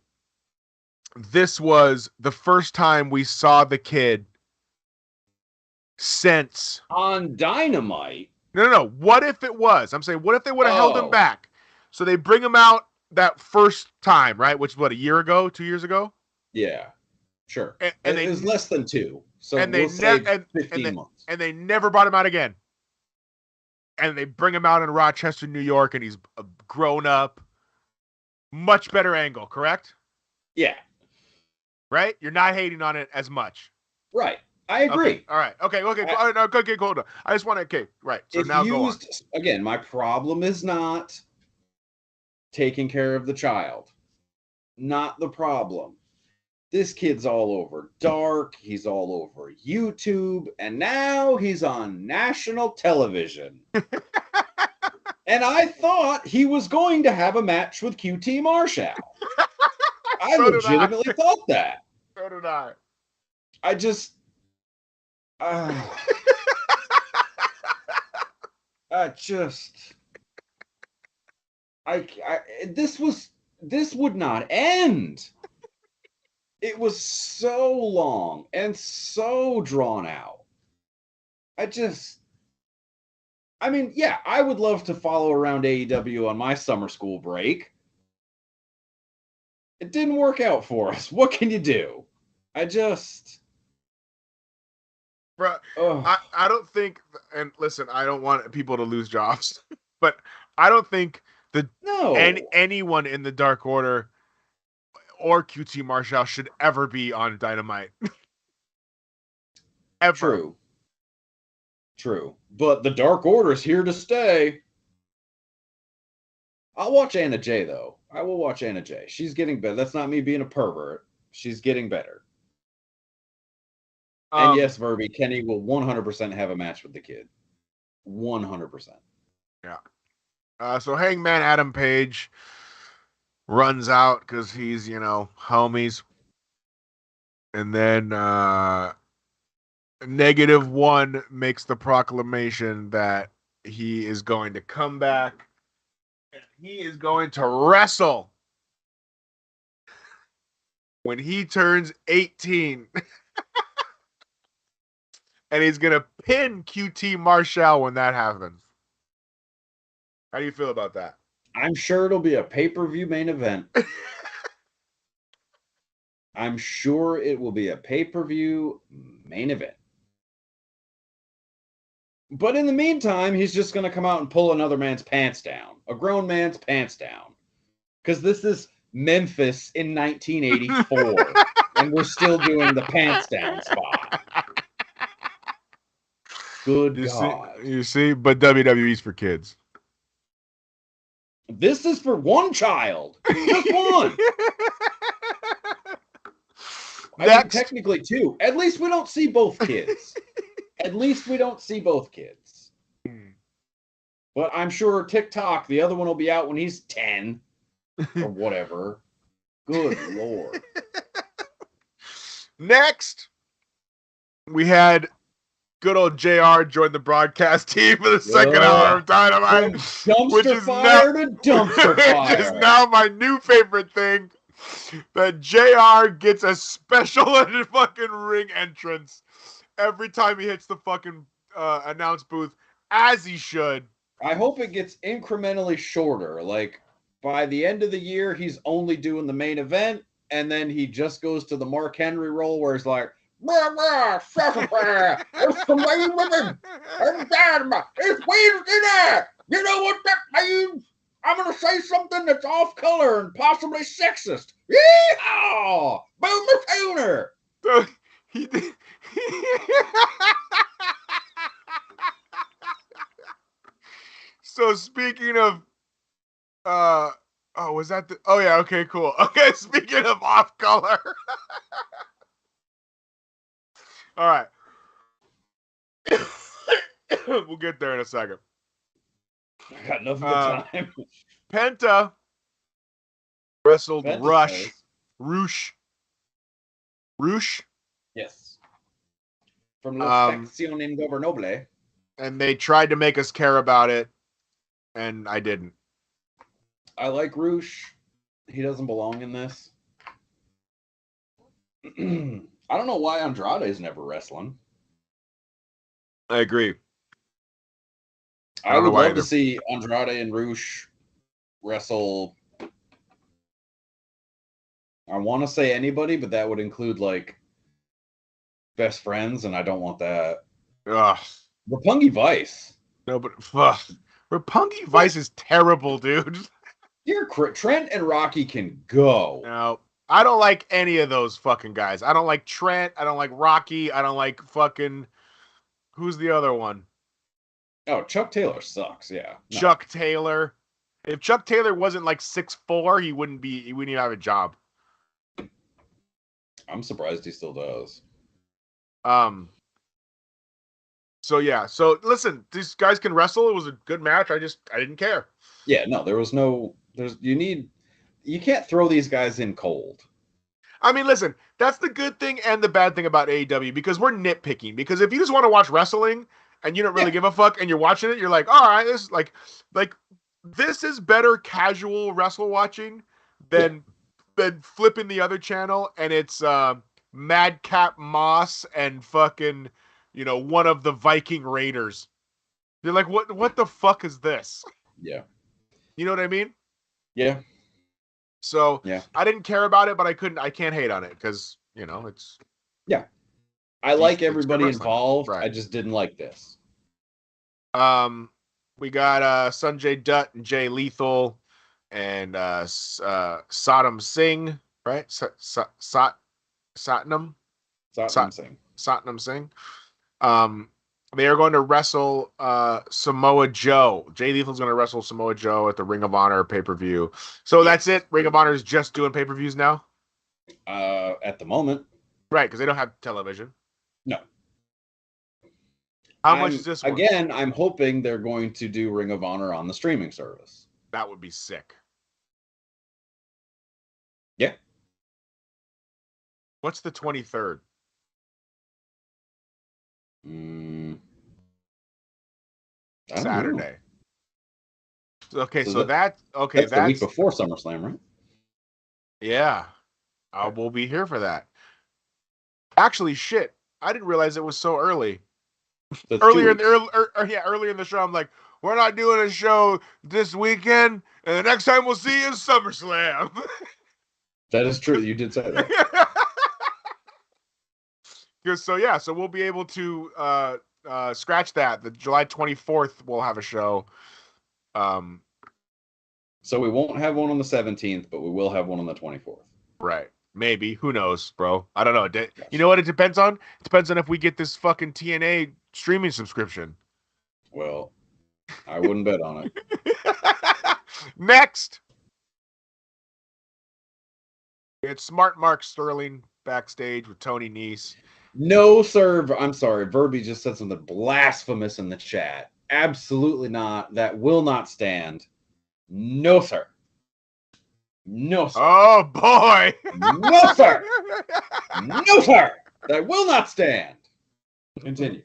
this was the first time we saw the kid since on Dynamite. No. What if it was? I'm saying, what if they would have held him back? So they bring him out that first time, right? Which was 2 years ago? Yeah, sure. And it was less than 2. So and we'll say 15 months. And they never brought him out again. And they bring him out in Rochester, New York, and he's grown up. Much better angle, correct? Yeah. Right? You're not hating on it as much. Right. I agree. Okay. All right. Okay. Okay, hold on. I just want to. Okay. Right. So now go on. Again, my problem is not taking care of the child. Not the problem. This kid's all over Dark. He's all over YouTube. And now he's on national television. And I thought he was going to have a match with QT Marshall. I legitimately thought that. So did I. This would not end. It was so long and so drawn out. I would love to follow around AEW on my summer school break. It didn't work out for us. What can you do? Bro, I don't think, and listen, I don't want people to lose jobs, but I don't think anyone in the Dark Order or QT Marshall should ever be on Dynamite. Ever. True. But the Dark Order is here to stay. I'll watch Anna Jay, though. I will watch Anna Jay. She's getting better. That's not me being a pervert. She's getting better. And yes, Verby, Kenny will 100% have a match with the kid. 100%. Yeah. So Hangman Adam Page runs out because he's, homies. And then -1 makes the proclamation that he is going to come back and he is going to wrestle when he turns 18. and he's gonna pin QT Marshall when that happens. How do you feel about that? I'm sure it'll be a pay-per-view main event. I'm sure it will be a pay-per-view main event. But in the meantime, he's just going to come out and pull another man's pants down. A grown man's pants down. Because this is Memphis in 1984. And we're still doing the pants down spot. Good God. You see? But WWE's for kids. This is for one child. Just one. I mean, technically two. At least we don't see both kids. At least we don't see both kids. But I'm sure TikTok, the other one will be out when he's 10 or whatever. Good Lord. Next, we had good old JR join the broadcast team for the second hour of Dynamite. Dumpster fire to dumpster fire. Which is now my new favorite thing. That JR gets a special fucking ring entrance every time he hits the fucking announce booth, as he should. I hope it gets incrementally shorter. Like, by the end of the year, he's only doing the main event, and then he just goes to the Mark Henry role where he's like, it's the main event. It's Wednesday night. You know what that means? I'm going to say something that's off color and possibly sexist. Yeehaw! Boomer Tuner! So he did. So speaking of, was that the? Oh yeah, okay, cool. Okay, speaking of off color. All right, we'll get there in a second. I got nothing but time. Penta wrestled Penta Roosh. Yes. From La Facción Ingobernables. And they tried to make us care about it, and I didn't. I like Roosh. He doesn't belong in this. I don't know why Andrade is never wrestling. I agree. I would love to see Andrade and Roosh wrestle. I want to say anybody, but that would include like best friends, and I don't want that. Ugh. Roppongi Vice. No, but Roppongi Vice is terrible, dude. Trent and Rocky can go. No, I don't like any of those fucking guys. I don't like Trent. I don't like Rocky. I don't like fucking. Who's the other one? Oh, Chuck Taylor sucks. Yeah, no. Chuck Taylor. If Chuck Taylor wasn't like 6'4", he wouldn't even have a job. I'm surprised he still does. So yeah. So listen, these guys can wrestle. It was a good match. I didn't care. Yeah, no, there was no. You can't throw these guys in cold. I mean, listen, that's the good thing and the bad thing about AEW, because we're nitpicking. Because if you just want to watch wrestling and you don't really give a fuck and you're watching it, you're like, all right, this is like this is better casual wrestle watching than flipping the other channel and it's Madcap Moss and fucking, one of the Viking Raiders. You're like, what the fuck is this? Yeah. You know what I mean? Yeah. So yeah. I didn't care about it, but I can't hate on it because, it's. Yeah. I like everybody involved. Right. I just didn't like this. We got Sanjay Dutt and Jay Lethal and Satnam Singh, right? Satnam Singh. They are going to wrestle Samoa Joe. Jay Lethal's going to wrestle Samoa Joe at the Ring of Honor pay-per-view. So that's it? Ring of Honor is just doing pay-per-views now? At the moment. Right, because they don't have television. No. How much is this one? Again, I'm hoping they're going to do Ring of Honor on the streaming service. That would be sick. Yeah. What's the 23rd? Saturday. Okay, so that's the week before SummerSlam, right? Yeah. We'll be here for that. Actually, shit. I didn't realize it was so early. That's Earlier 2 in the earlier in the show, I'm like, we're not doing a show this weekend, and the next time we'll see you is SummerSlam. That is true. You did say that. So we'll be able to scratch that. The July 24th, we'll have a show. So we won't have one on the 17th, but we will have one on the 24th. Right. Maybe. Who knows, bro? I don't know. You know what it depends on? It depends on if we get this fucking TNA streaming subscription. Well, I wouldn't bet on it. Next. It's Smart Mark Sterling backstage with Tony Nese. No, sir. I'm sorry. Verby just said something blasphemous in the chat. Absolutely not. That will not stand. No, sir. No, sir. Oh, boy. No, sir. No, sir. That will not stand. Continue.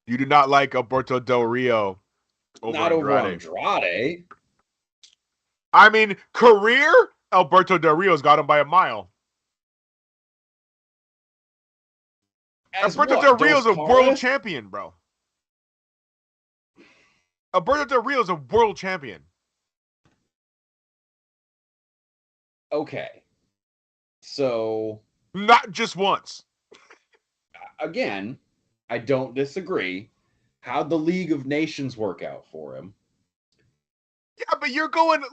You do not like Alberto Del Rio over Not Andrade. over Andrade. I mean, career, Alberto Del Rio's got him by a mile. Alberto Del Rio's a world champion, bro. Alberto Del Rio's a world champion. Okay. So. Not just once. Again, I don't disagree. How'd the League of Nations work out for him? Yeah, but you're going.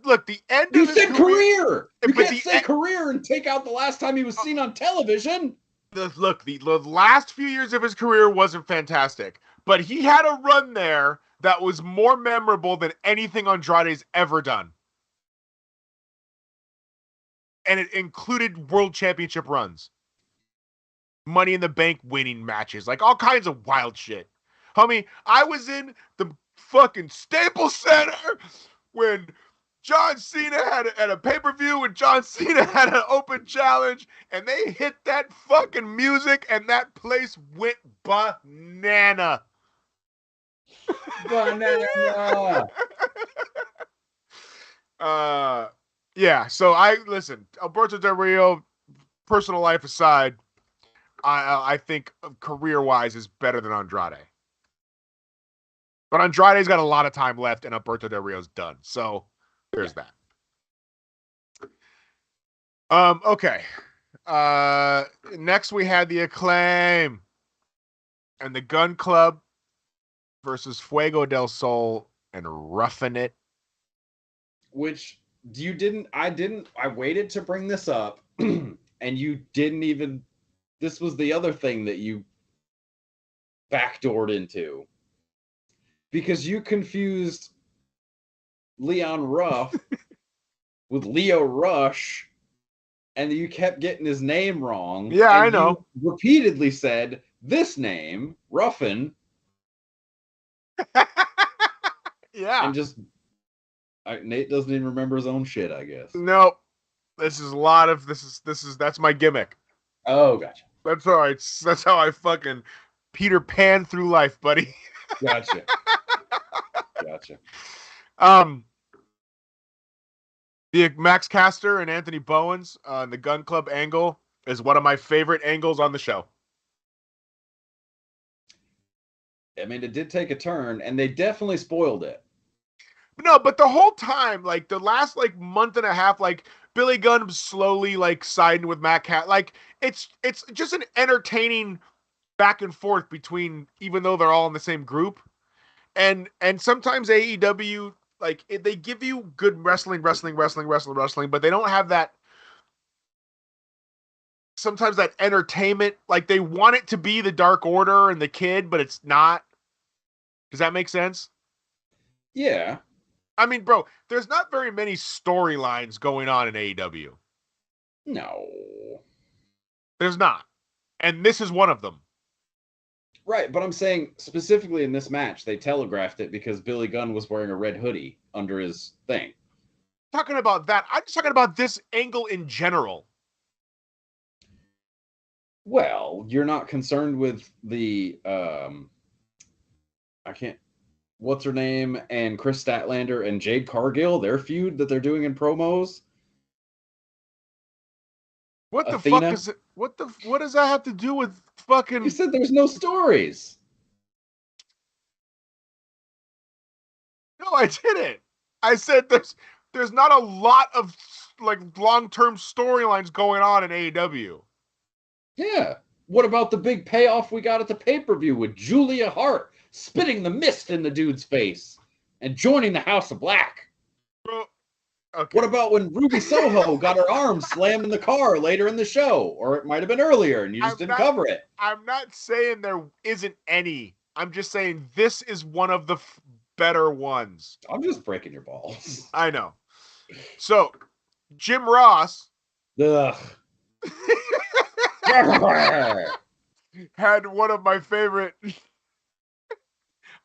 Look, the end You of his said career. You but can't say career and take out the last time he was seen on television. Look, the last few years of his career wasn't fantastic, but he had a run there that was more memorable than anything Andrade's ever done. And it included world championship runs. Money in the Bank winning matches, like all kinds of wild shit. Homie, I was in the fucking Staples Center when John Cena had a pay-per-view, when John Cena had an open challenge, and they hit that fucking music, and that place went banana. Banana. Yeah, so listen, Alberto Del Rio, personal life aside, I think career-wise is better than Andrade. But Andrade's got a lot of time left, and Alberto Del Rio's done. So there's that. Okay. Next we had the Acclaim and the Gun Club versus Fuego del Sol and Roughing It. Which I waited to bring this up, and you didn't even. This was the other thing that you backdoored into. Because you confused Leon Ruff with Leo Rush, and you kept getting his name wrong. Yeah, I know. You repeatedly said this name, Ruffin. Yeah. And just Nate doesn't even remember his own shit, I guess. Nope. This is that's my gimmick. Oh, gotcha. That's how I fucking Peter Pan through life, buddy. Gotcha. Gotcha. The Max Caster and Anthony Bowens on the Gun Club angle is one of my favorite angles on the show. I mean, it did take a turn, and they definitely spoiled it. No, but the whole time, like the last like month and a half, like Billy Gunn was slowly like siding with Matt Cat. Like it's just an entertaining back and forth between, even though they're all in the same group. And sometimes AEW, like they give you good wrestling, but they don't have that. Sometimes that entertainment, like they want it to be the Dark Order and the Kid, but it's not. Does that make sense? Yeah. I mean, bro, there's not very many storylines going on in AEW. No. There's not. And this is one of them. Right, but I'm saying specifically in this match, they telegraphed it because Billy Gunn was wearing a red hoodie under his thing. Talking about that, I'm just talking about this angle in general. Well, you're not concerned with the what's her name, and Chris Statlander and Jade Cargill, their feud that they're doing in promos? What the Athena? fuck is it? What does that have to do with fucking? You said there's no stories. No, I didn't. I said there's not a lot of like long-term storylines going on in AEW. Yeah. What about the big payoff we got at the pay-per-view with Julia Hart spitting the mist in the dude's face and joining the House of Black? Bro, okay. What about when Ruby Soho got her arm slammed in the car later in the show? Or it might have been earlier and you just didn't cover it. I'm not saying there isn't any. I'm just saying this is one of the better ones. I'm just breaking your balls. I know. So, Jim Ross Ugh. had one of my favorite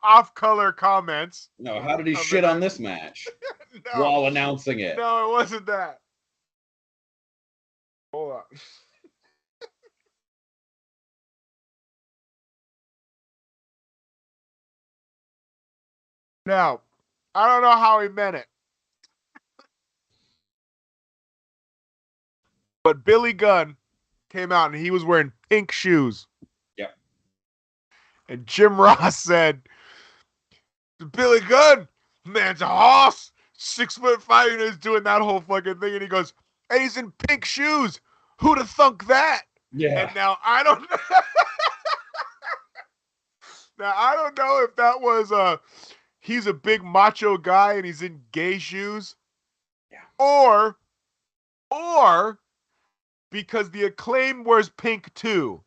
off-color comments. No, how did he shit on this match No. while announcing it? No, it wasn't that. Hold on. Now, I don't know how he meant it. But Billy Gunn came out and he was wearing pink shoes. Yep. And Jim Ross said, Billy Gunn, man's a hoss, 6'5", and he's doing that whole fucking thing. And he goes, and he's in pink shoes. Who'd have thunk that? Yeah. And now I don't Now I don't know if that was he's a big macho guy and he's in gay shoes. Yeah. Or because the Acclaim wears pink too.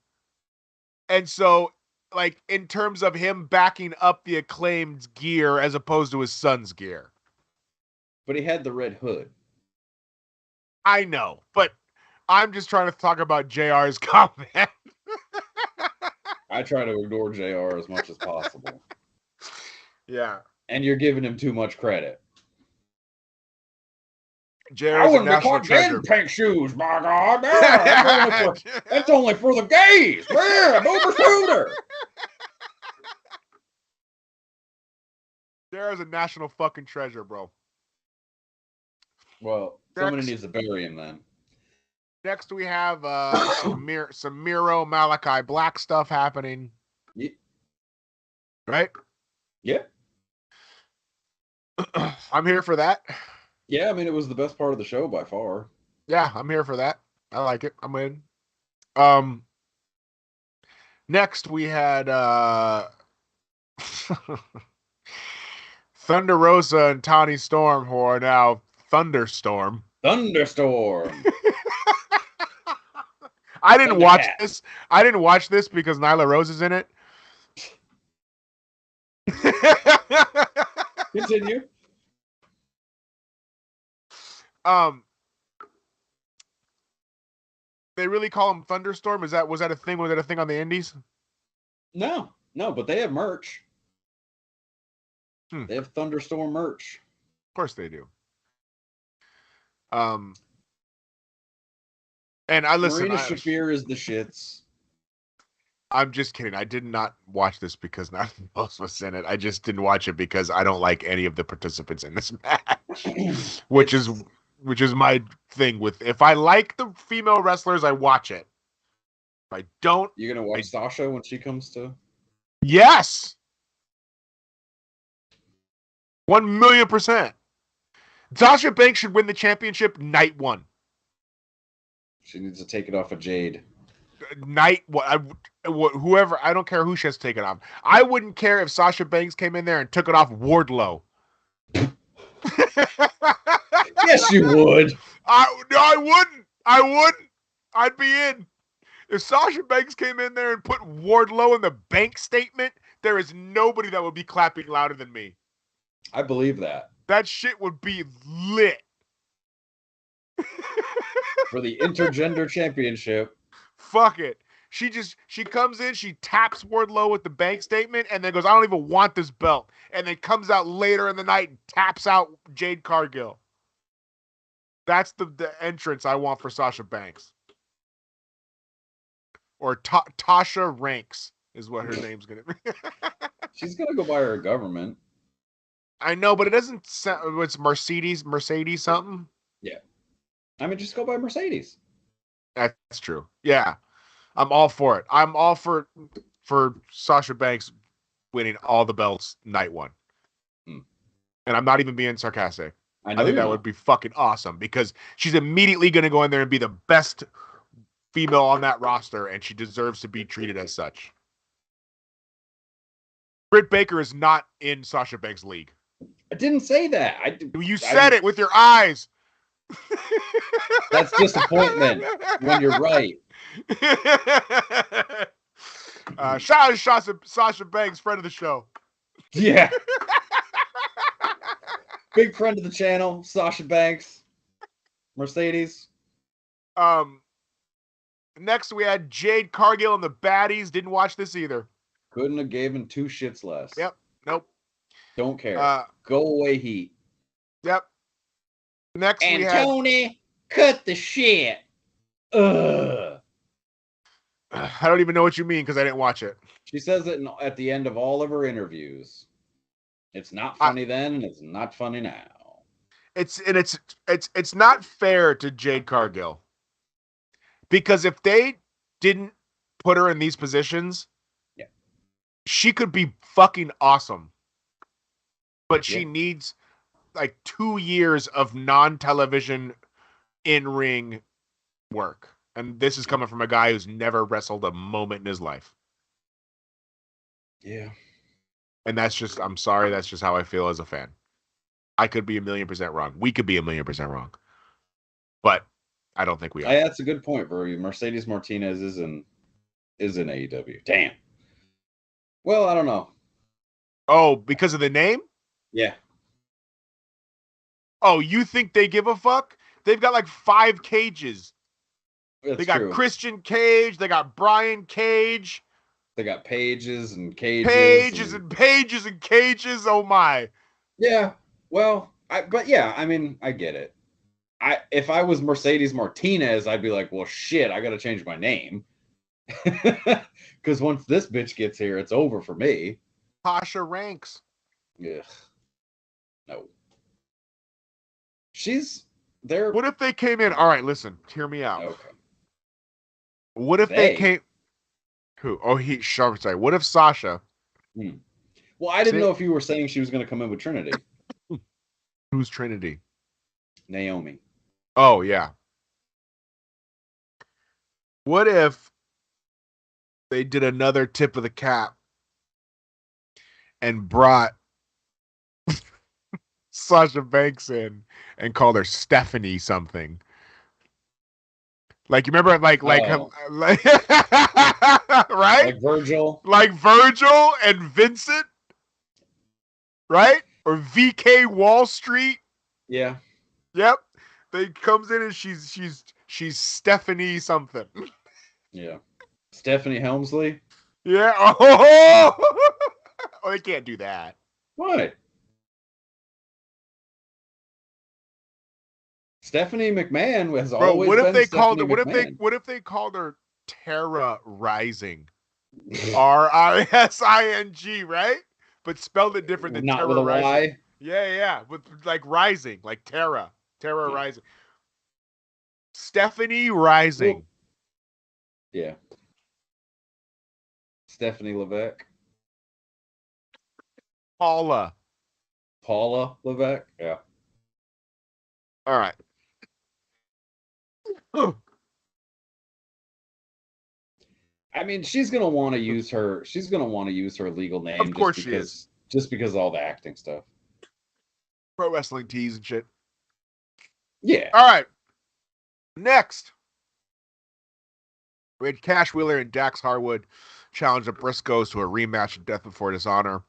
And so, like, in terms of him backing up the Acclaim's gear as opposed to his son's gear. But he had the red hood. I know, but I'm just trying to talk about JR's comment. I try to ignore JR as much as possible. Yeah. And you're giving him too much credit. JR is a national treasure. In pink shoes, my God. Yeah, that's only for the gays. Yeah, Boomer Shooter. JR is a national fucking treasure, bro. Well, somebody needs to bury him then. Next, we have some Miro Malachi Black stuff happening. Yeah. Right? Yeah. I'm here for that. Yeah, I mean, it was the best part of the show by far. Yeah, I'm here for that. I like it. I'm in. Next, we had Thunder Rosa and Tawny Storm, who are now Thunderstorm. Thunderstorm. I didn't watch this. I didn't watch this because Nyla Rose is in it. Continue. They really call him Thunderstorm? Was that a thing? Was that a thing on the Indies? No, but they have merch. They have Thunderstorm merch. Of course they do. And I listen. Marina Shafir is the shits. I'm just kidding. I did not watch this because Nyla Rose was in it. I just didn't watch it because I don't like any of the participants in this match, which is my thing. With if I like the female wrestlers, I watch it. If I don't, You're gonna watch Sasha when she comes to. Yes, 1,000,000%. Sasha Banks should win the championship night one. She needs to take it off of Jade. Whoever, I don't care who she has to take it off. I wouldn't care if Sasha Banks came in there and took it off Wardlow. Yes, you would. I wouldn't. I'd be in. If Sasha Banks came in there and put Wardlow in the bank statement, there is nobody that would be clapping louder than me. I believe that. That shit would be lit. For the intergender championship. Fuck it. She comes in, she taps Wardlow with the bank statement, and then goes, I don't even want this belt. And then comes out later in the night and taps out Jade Cargill. That's the entrance I want for Sasha Banks. Or Tasha Ranks is what her name's going to be. She's going to go by her government. I know, but it doesn't sound, it's Mercedes something. Yeah. I mean, just go by Mercedes. That's true. Yeah. I'm all for it. I'm all for Sasha Banks winning all the belts night one. And I'm not even being sarcastic. I think that not. would be fucking awesome because she's immediately going to go in there and be the best female on that roster, and she deserves to be treated as such. Britt Baker is not in Sasha Banks' league. I didn't say that. You said it with your eyes. That's disappointment when you're right. Shout out to Sasha Banks, friend of the show. Yeah. Big friend of the channel, Sasha Banks. Mercedes. Next we had Jade Cargill and the Baddies. Didn't watch this either. Couldn't have given two shits less. Yep. Nope. Don't care. Go away, Heat. Yep. Next and we had Tony, cut the shit. Ugh. I don't even know what you mean because I didn't watch it. She says it at the end of all of her interviews. It's not funny then, and it's not funny now. It's not fair to Jade Cargill. Because if they didn't put her in these positions, she could be fucking awesome. But she needs like 2 years of non-television in-ring work. And this is coming from a guy who's never wrestled a moment in his life. Yeah. And that's just, I'm sorry, that's just how I feel as a fan. I could be 1,000,000% wrong. We could be 1,000,000% wrong. But I don't think we are. That's a good point, Brody. Mercedes Martinez is in AEW. Damn. Well, I don't know. Oh, because of the name? Yeah. Oh, you think they give a fuck? They've got like 5 cages. They got true. Christian Cage. They got Brian Cage. They got pages and cages. Pages and pages and cages. Oh my. Yeah. Well, I mean, I get it. If I was Mercedes Martinez, I'd be like, well, shit, I got to change my name. Because once this bitch gets here, it's over for me. Tasha Ranks. Ugh. No. She's there. What if they came in? All right, listen, hear me out. Okay. What if they came? Who? Oh, sorry. What if Sasha? Well, I didn't know if you were saying she was going to come in with Trinity. Who's Trinity? Naomi. Oh, yeah. What if they did another tip of the cap and brought Sasha Banks in and called her Stephanie something? Like, you remember, like right? Like Virgil. Like Virgil and Vincent, right? Or VK Wall Street. Yeah. Yep. They comes in and she's Stephanie something. Yeah. Stephanie Helmsley. Yeah. Oh, they can't do that. What? Stephanie McMahon has always what if been they Stephanie called her? McMahon. What if they called her Terra Rising? RISING, right? But spelled it different than Not Terra with a Rising. Y. Yeah, with like Rising, like Terra Rising. Stephanie Rising. Yeah. Stephanie Levesque. Paula Levesque. Yeah. All right. I mean, she's gonna want to use her. She's gonna want to use her legal name. Of course she is. Just because of all the acting stuff. Pro wrestling tees and shit. Yeah. All right. Next, we had Cash Wheeler and Dax Harwood challenge the Briscoes to a rematch of Death Before Dishonor.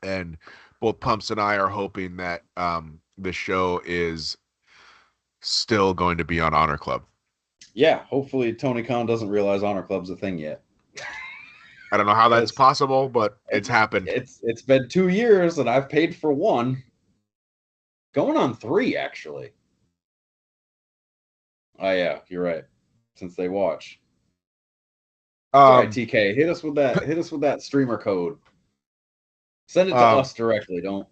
And both Pumps and I are hoping that the show is still going to be on Honor Club. Yeah, hopefully Tony Khan doesn't realize Honor Club's a thing yet. I don't know how that's possible, but it's happened. It's been 2 years and I've paid for 1. Going on 3, actually. Oh yeah, you're right. Since they watch. All right, TK, hit us with that streamer code. Send it to us directly. Don't,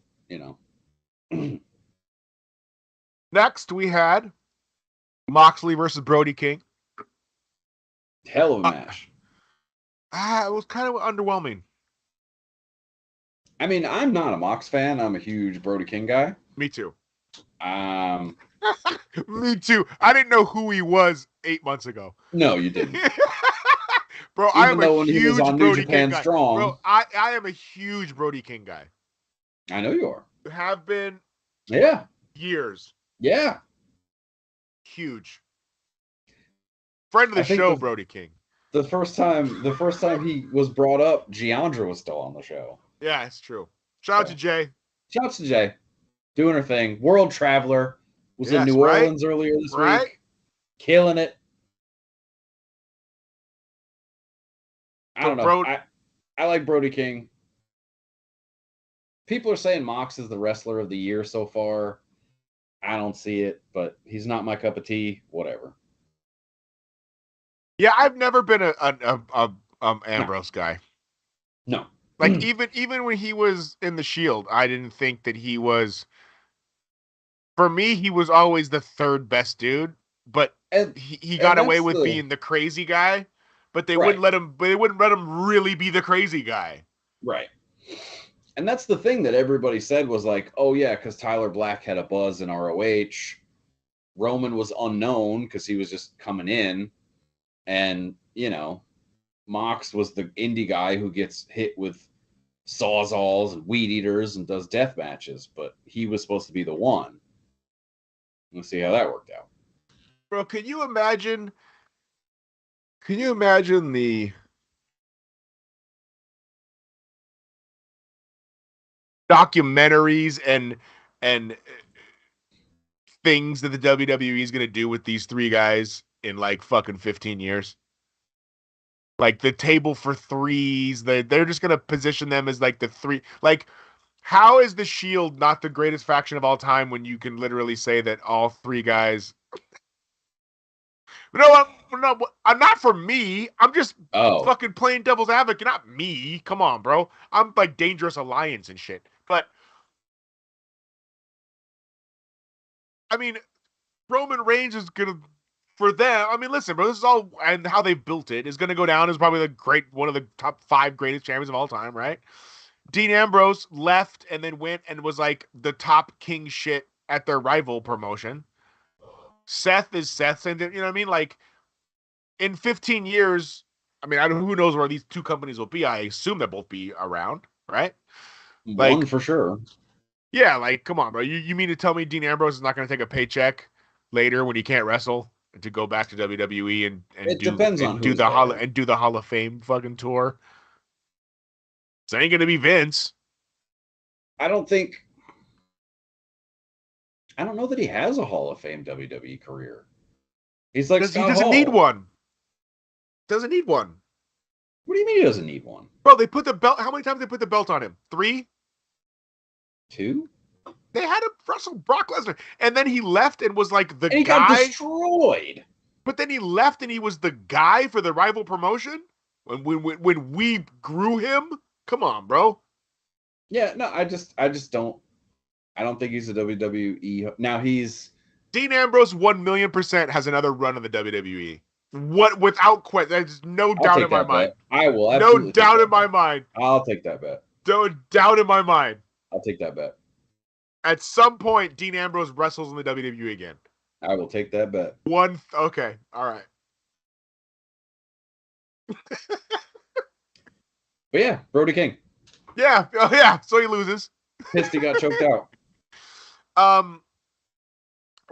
Next, we had Moxley versus Brody King. Hell of a match. It was kind of underwhelming. I mean, I'm not a Mox fan. I'm a huge Brody King guy. Me too. Um, Me too. I didn't know who he was 8 months ago. no, you didn't. Bro, I am Even though a when he was huge on New Brody Japan King guy. Strong. Bro, I am a huge Brody King guy. I know you are. Have been Yeah. years. Yeah. Huge. Friend of the show, Brody King. The first time he was brought up, Giandra was still on the show. Yeah, it's true. Shout out to Jay. Shout out to Jay. Doing her thing. World Traveler. Was in New Orleans earlier this week. Killing it. I don't know. I like Brody King. People are saying Mox is the wrestler of the year so far. I don't see it, but he's not my cup of tea. Whatever. Yeah, I've never been a Ambrose guy. No. Like even when he was in the Shield, I didn't think that he was. For me, he was always the third best dude, but he got away with being the crazy guy. But they wouldn't let him. They wouldn't let him really be the crazy guy. Right. And that's the thing that everybody said was like, oh yeah, because Tyler Black had a buzz in ROH. Roman was unknown because he was just coming in, and Mox was the indie guy who gets hit with sawzalls and weed eaters and does death matches, but he was supposed to be the one. Let's see how that worked out. Bro, can you imagine the documentaries and things that the WWE is going to do with these three guys in like fucking 15 years? Like the table for threes, they're just going to position them as like the three. Like, how is the Shield not the greatest faction of all time when you can literally say that all three guys? No, I'm not for me. I'm just fucking playing devil's advocate. Not me. Come on, bro. I'm like Dangerous Alliance and shit. But I mean, Roman Reigns is gonna, for them. I mean, listen, bro. This is all, and how they built it is gonna go down as probably one of the top 5 greatest champions of all time, right? Dean Ambrose left and then went and was like the top king shit at their rival promotion. Seth is Seth, and you know what I mean? Like, in 15 years, I mean, who knows where these two companies will be? I assume they'll both be around, right? One for sure. Yeah, like, come on, bro. You mean to tell me Dean Ambrose is not going to take a paycheck later when he can't wrestle to go back to WWE and do the Hall of Fame fucking tour? It ain't going to be Vince. I don't know that he has a Hall of Fame WWE career. He's like Scott he doesn't Hall. need one. Doesn't need one. What do you mean he doesn't need one? Bro, they put the belt. How many times they put the belt on him? 3? 2? They had him wrestle Brock Lesnar, and then he left and was like the guy. He got destroyed. But then he left and he was the guy for the rival promotion when we grew him. Come on, bro. Yeah, no, I just don't. I don't think he's a WWE. Now he's Dean Ambrose 1,000,000% has another run in the WWE. What, without question? There's no doubt in my mind. I will. No doubt in my mind. I'll take that bet. No doubt in my mind. I'll take that bet. At some point, Dean Ambrose wrestles in the WWE again. I will take that bet. Okay. All right. But yeah, Brody King. Yeah. Oh yeah. So he loses. Pissed he got choked out.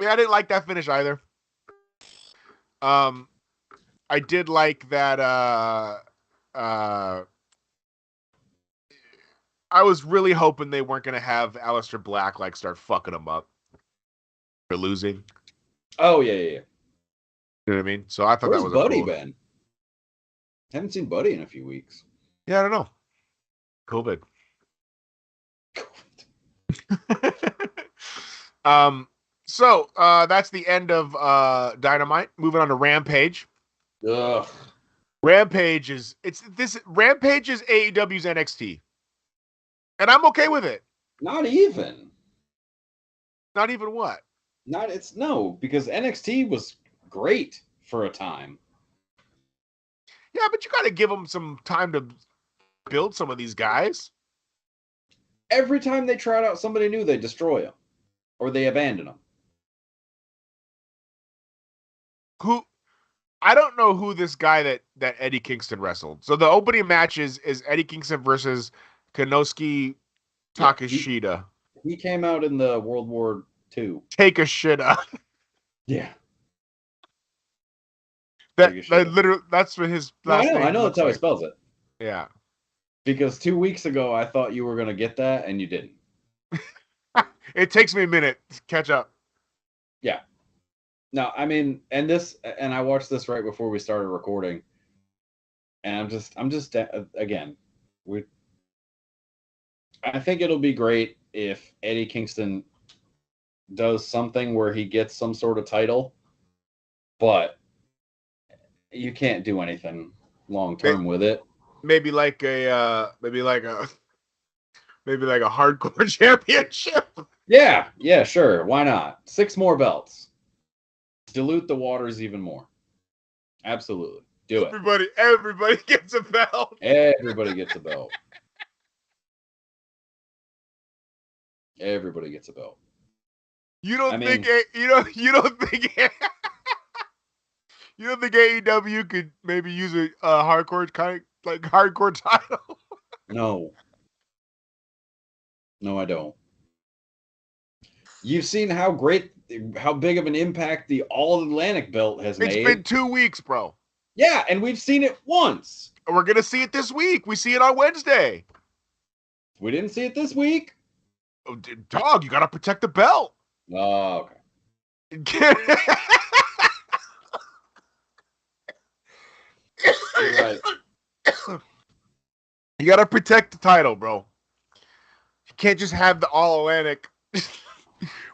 Yeah, I didn't like that finish either. I did like that. I was really hoping they weren't going to have Aleister Black like start fucking him up for losing. Oh yeah. You know what I mean? So I thought Where's that was Buddy cool. been? Haven't seen Buddy in a few weeks. Yeah, I don't know. COVID. So that's the end of Dynamite. Moving on to Rampage. Ugh. Rampage is AEW's NXT. And I'm okay with it. Not even. Not even what? Because NXT was great for a time. Yeah, but you got to give them some time to build some of these guys. Every time they trot out somebody new, they destroy them or they abandon them. I don't know who this guy that Eddie Kingston wrestled. So the opening match is Eddie Kingston versus Konosuke Takeshita. He came out in the World War II. Take a shit up. Yeah. That literally, that's what his last name. I know that's how he spells it. Yeah. Because 2 weeks ago, I thought you were going to get that, and you didn't. It takes me a minute to catch up. Yeah. No, I mean, and I watched this right before we started recording, and I'm just again, I think it'll be great if Eddie Kingston does something where he gets some sort of title, but you can't do anything long term with it. Maybe like a hardcore championship. Yeah, sure. Why not? 6 more belts. Dilute the waters even more. Absolutely. Do it. Everybody gets a belt. Everybody gets a belt. Everybody gets a belt. You don't think AEW could maybe use a hardcore kind of like hardcore title? No, I don't. You've seen how big of an impact the All Atlantic belt has made. It's been 2 weeks, bro. Yeah, and we've seen it once. We're gonna see it this week. We see it on Wednesday. We didn't see it this week. Oh, dog, you gotta protect the belt. Oh, okay. You're right. You gotta protect the title, bro. You can't just have the All Atlantic.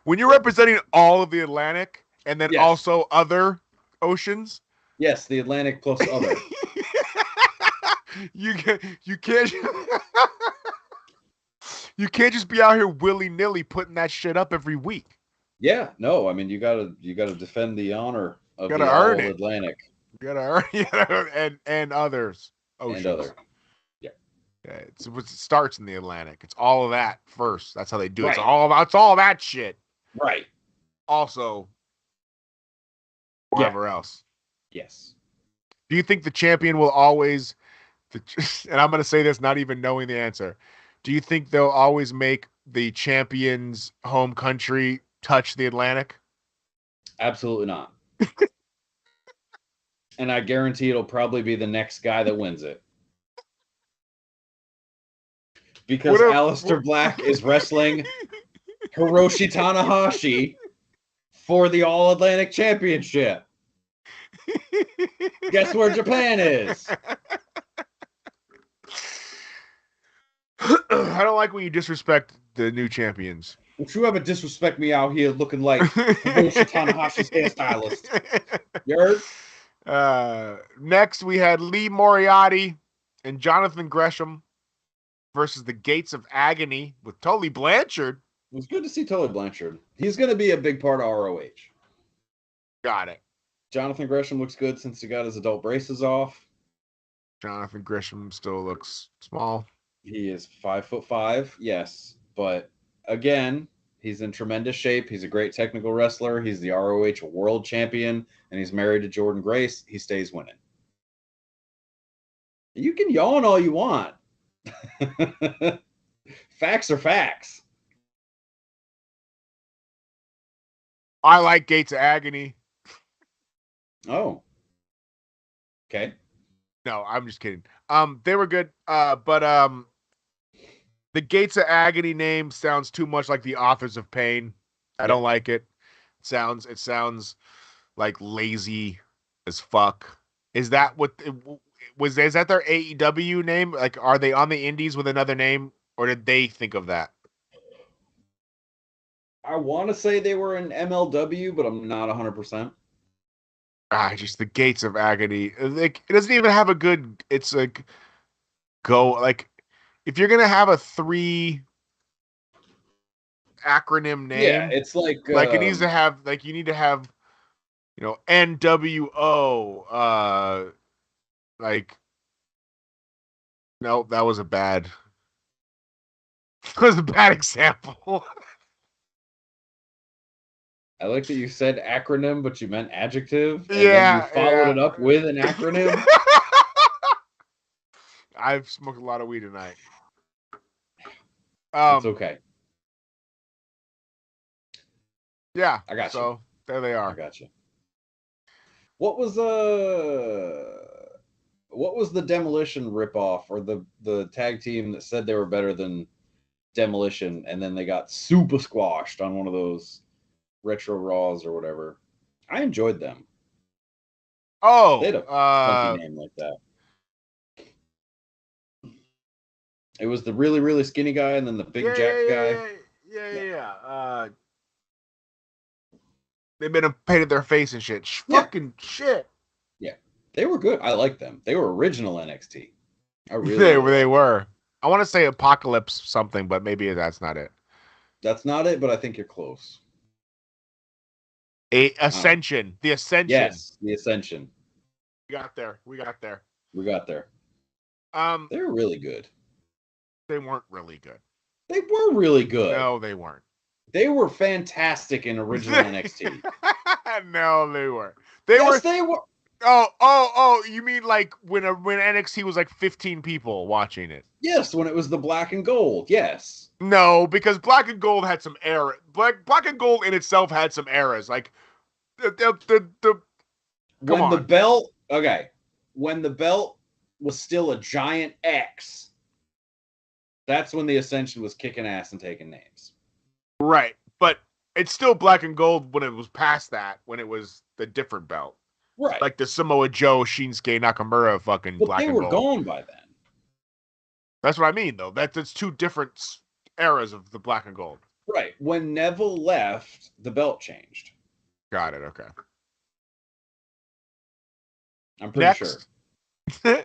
When you're representing all of the Atlantic and then also other oceans. Yes, the Atlantic plus other. You can't you can't just be out here willy-nilly putting that shit up every week. Yeah, no, I mean you gotta defend the honor of the All Atlantic. You gotta earn it. and others. Oceans. And other. Yeah, it starts in the Atlantic. It's all of that first. That's how they do it. Right. It's all that shit. Right. Also, wherever else. Yes. Do you think the champion will always, and I'm going to say this not even knowing the answer, do you think they'll always make the champion's home country touch the Atlantic? Absolutely not. And I guarantee it'll probably be the next guy that wins it. Because Aleister Black is wrestling Hiroshi Tanahashi for the All Atlantic Championship. Guess where Japan is? I don't like when you disrespect the new champions. Don't you ever disrespect me out here looking like Hiroshi Tanahashi's hairstylist? You heard? Next, we had Lee Moriarty and Jonathan Gresham versus the Gates of Agony with Tully Blanchard. It was good to see Tully Blanchard. He's going to be a big part of ROH. Got it. Jonathan Gresham looks good since he got his adult braces off. Jonathan Gresham still looks small. He is 5'5", yes. But again, he's in tremendous shape. He's a great technical wrestler. He's the ROH world champion, and he's married to Jordan Grace. He stays winning. You can yawn all you want. Facts are facts. I like Gates of Agony. Oh. Okay. No, I'm just kidding. They were good. But the Gates of Agony name sounds too much like the Authors of Pain. I don't like it. It sounds like lazy as fuck. Is that what is that their AEW name? Like, are they on the indies with another name, or did they think of that? I want to say they were in MLW, but I'm not 100%. Just the Gates of Agony. Like, it doesn't even have a good. It's like if you're gonna have a 3 acronym name, yeah, it's like it needs to have you need to have NWO. Like, no, that was a bad. That was a bad example. I like that you said acronym, but you meant adjective, and then you followed it up with an acronym. I've smoked a lot of weed tonight. It's okay. Yeah, I got you. So there they are. I got you. What was the Demolition ripoff or the tag team that said they were better than Demolition, and then they got super squashed on one of those retro Raws or whatever? I enjoyed them. Oh, They had a funky name like that. It was the really, really skinny guy and then the big jack guy. Yeah. They've been painted their face and shit. Fucking shit. Yeah, they were good. I like them. They were original NXT. I really they were. I want to say Apocalypse something, but maybe that's not it. That's not it, but I think you're close. Ascension. The Ascension. Yes, the Ascension. We got there. They were really good. They weren't really good. They were really good. No, they weren't. They were fantastic in original NXT. No, they weren't. They were. Oh! You mean like when NXT was like 15 people watching it? Yes, when it was the black and gold. Yes. No, because black and gold had some error. Black and gold in itself had some errors. Like when the belt. Okay, when the belt was still a giant X, that's when the Ascension was kicking ass and taking names. Right, but it's still black and gold when it was past that. When it was the different belt. Right. Like the Samoa Joe, Shinsuke Nakamura fucking but black and gold. They were gone by then. That's what I mean, though. That's two different eras of the black and gold. Right. When Neville left, the belt changed. Got it. Okay. I'm pretty sure.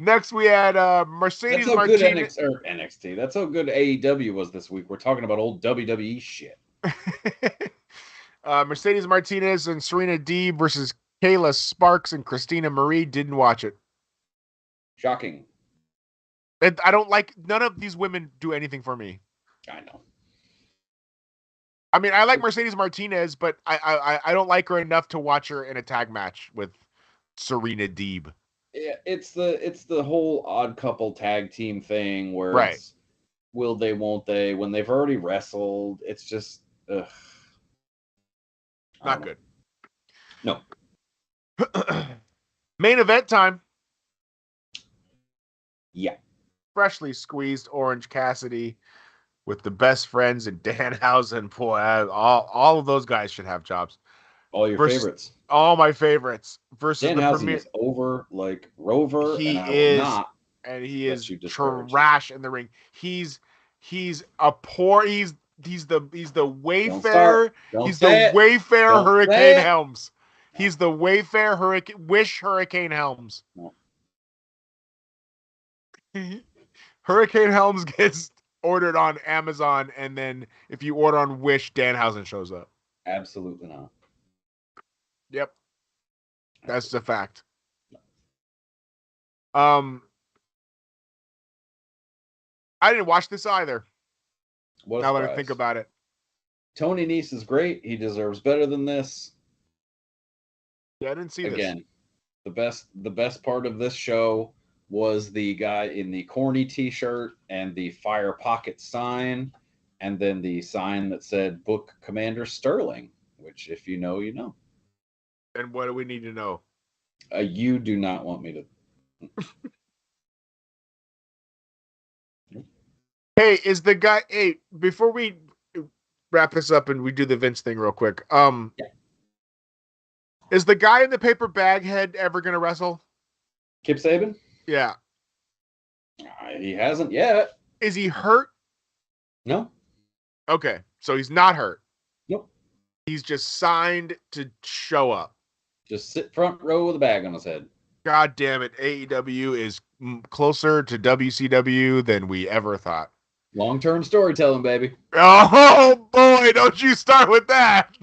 Next, we had Mercedes That's how Martinez. Good NXT. That's how good AEW was this week. We're talking about old WWE shit. Mercedes Martinez and Serena Deeb versus Kayla Sparks and Christina Marie. Didn't watch it. Shocking. I don't like. None of these women do anything for me. I know. I mean, I like Mercedes Martinez, but I don't like her enough to watch her in a tag match with Serena Deeb. Yeah, it's the whole odd couple tag team thing where it's will they, won't they? When they've already wrestled, it's just not good. No. Main event time. Yeah. Freshly squeezed Orange Cassidy with the best friends and Danhausen. Boy, all of those guys should have jobs. All your favorites. All my favorites. Versus Danhausen is over like Rover. He is trash in the ring. He's a poor. He's the Wayfair. He's the Wayfair Hurricane Helms. He's the Wayfair Hurricane Helms. No. Hurricane Helms gets ordered on Amazon, and then if you order on Wish, Danhausen shows up. Absolutely not. Yep. That's the fact. I didn't watch this either. Now that I think about it. Tony Nese is great. He deserves better than this. Yeah, I didn't see this. Again, the best part of this show was the guy in the corny t-shirt and the Fire Pocket sign, and then the sign that said Book Commander Sterling, which if you know, you know. And what do we need to know? You do not want me to. Hey, is the guy? Hey, before we wrap this up and we do the Vince thing real quick, is the guy in the paper bag head ever gonna wrestle? Kip Saban? Yeah. He hasn't yet. Is he hurt? No. Okay, so he's not hurt. Nope. He's just signed to show up. Just sit front row with a bag on his head. God damn it. AEW is closer to WCW than we ever thought. Long-term storytelling, baby. Oh, boy, don't you start with that.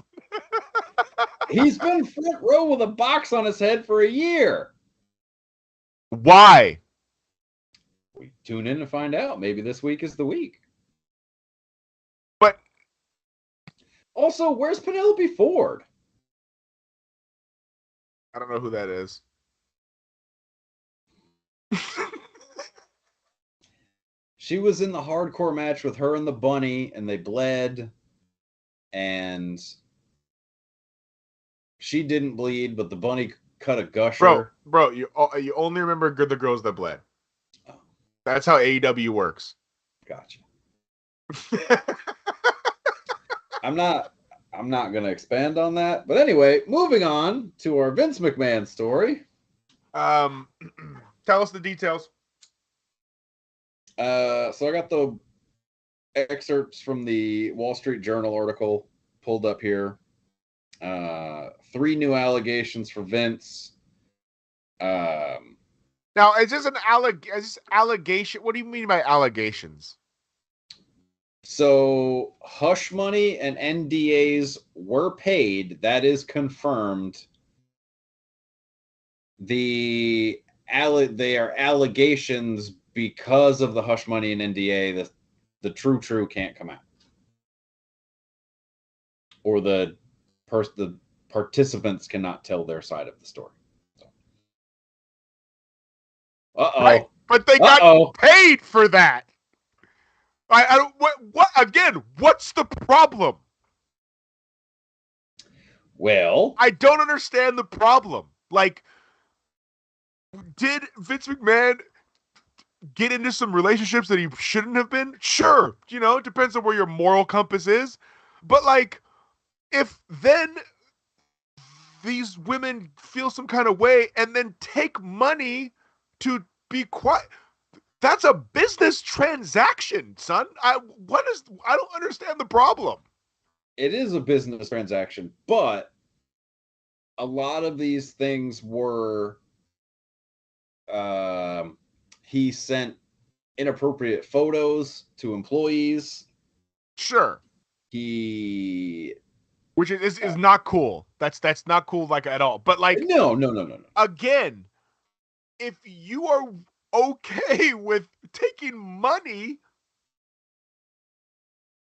He's been front row with a box on his head for a year. Why? We tune in to find out. Maybe this week is the week. But also, where's Penelope Ford? I don't know who that is. She was in the hardcore match with her and the bunny, and they bled. And she didn't bleed, but the bunny cut a gusher. Bro, you only remember the girls that bled. Oh. That's how AEW works. Gotcha. I'm not gonna expand on that. But anyway, moving on to our Vince McMahon story. Tell us the details. So I got the excerpts from the Wall Street Journal article pulled up here. 3 new allegations for Vince. Now, is this an allegation? What do you mean by allegations? So hush money and NDAs were paid. That is confirmed. They are allegations because of the hush money and NDA. The true can't come out, or the participants cannot tell their side of the story. Right, but they got paid for that. I don't. What again? What's the problem? Well, I don't understand the problem. Like, did Vince McMahon get into some relationships that he shouldn't have been? Sure, it depends on where your moral compass is. But like, if then these women feel some kind of way and then take money to be quiet, that's a business transaction, son. I don't understand the problem. It is a business transaction, but a lot of these things were he sent inappropriate photos to employees. Sure. Which is not cool. That's not cool, like, at all. But like, no. Again, if you are okay with taking money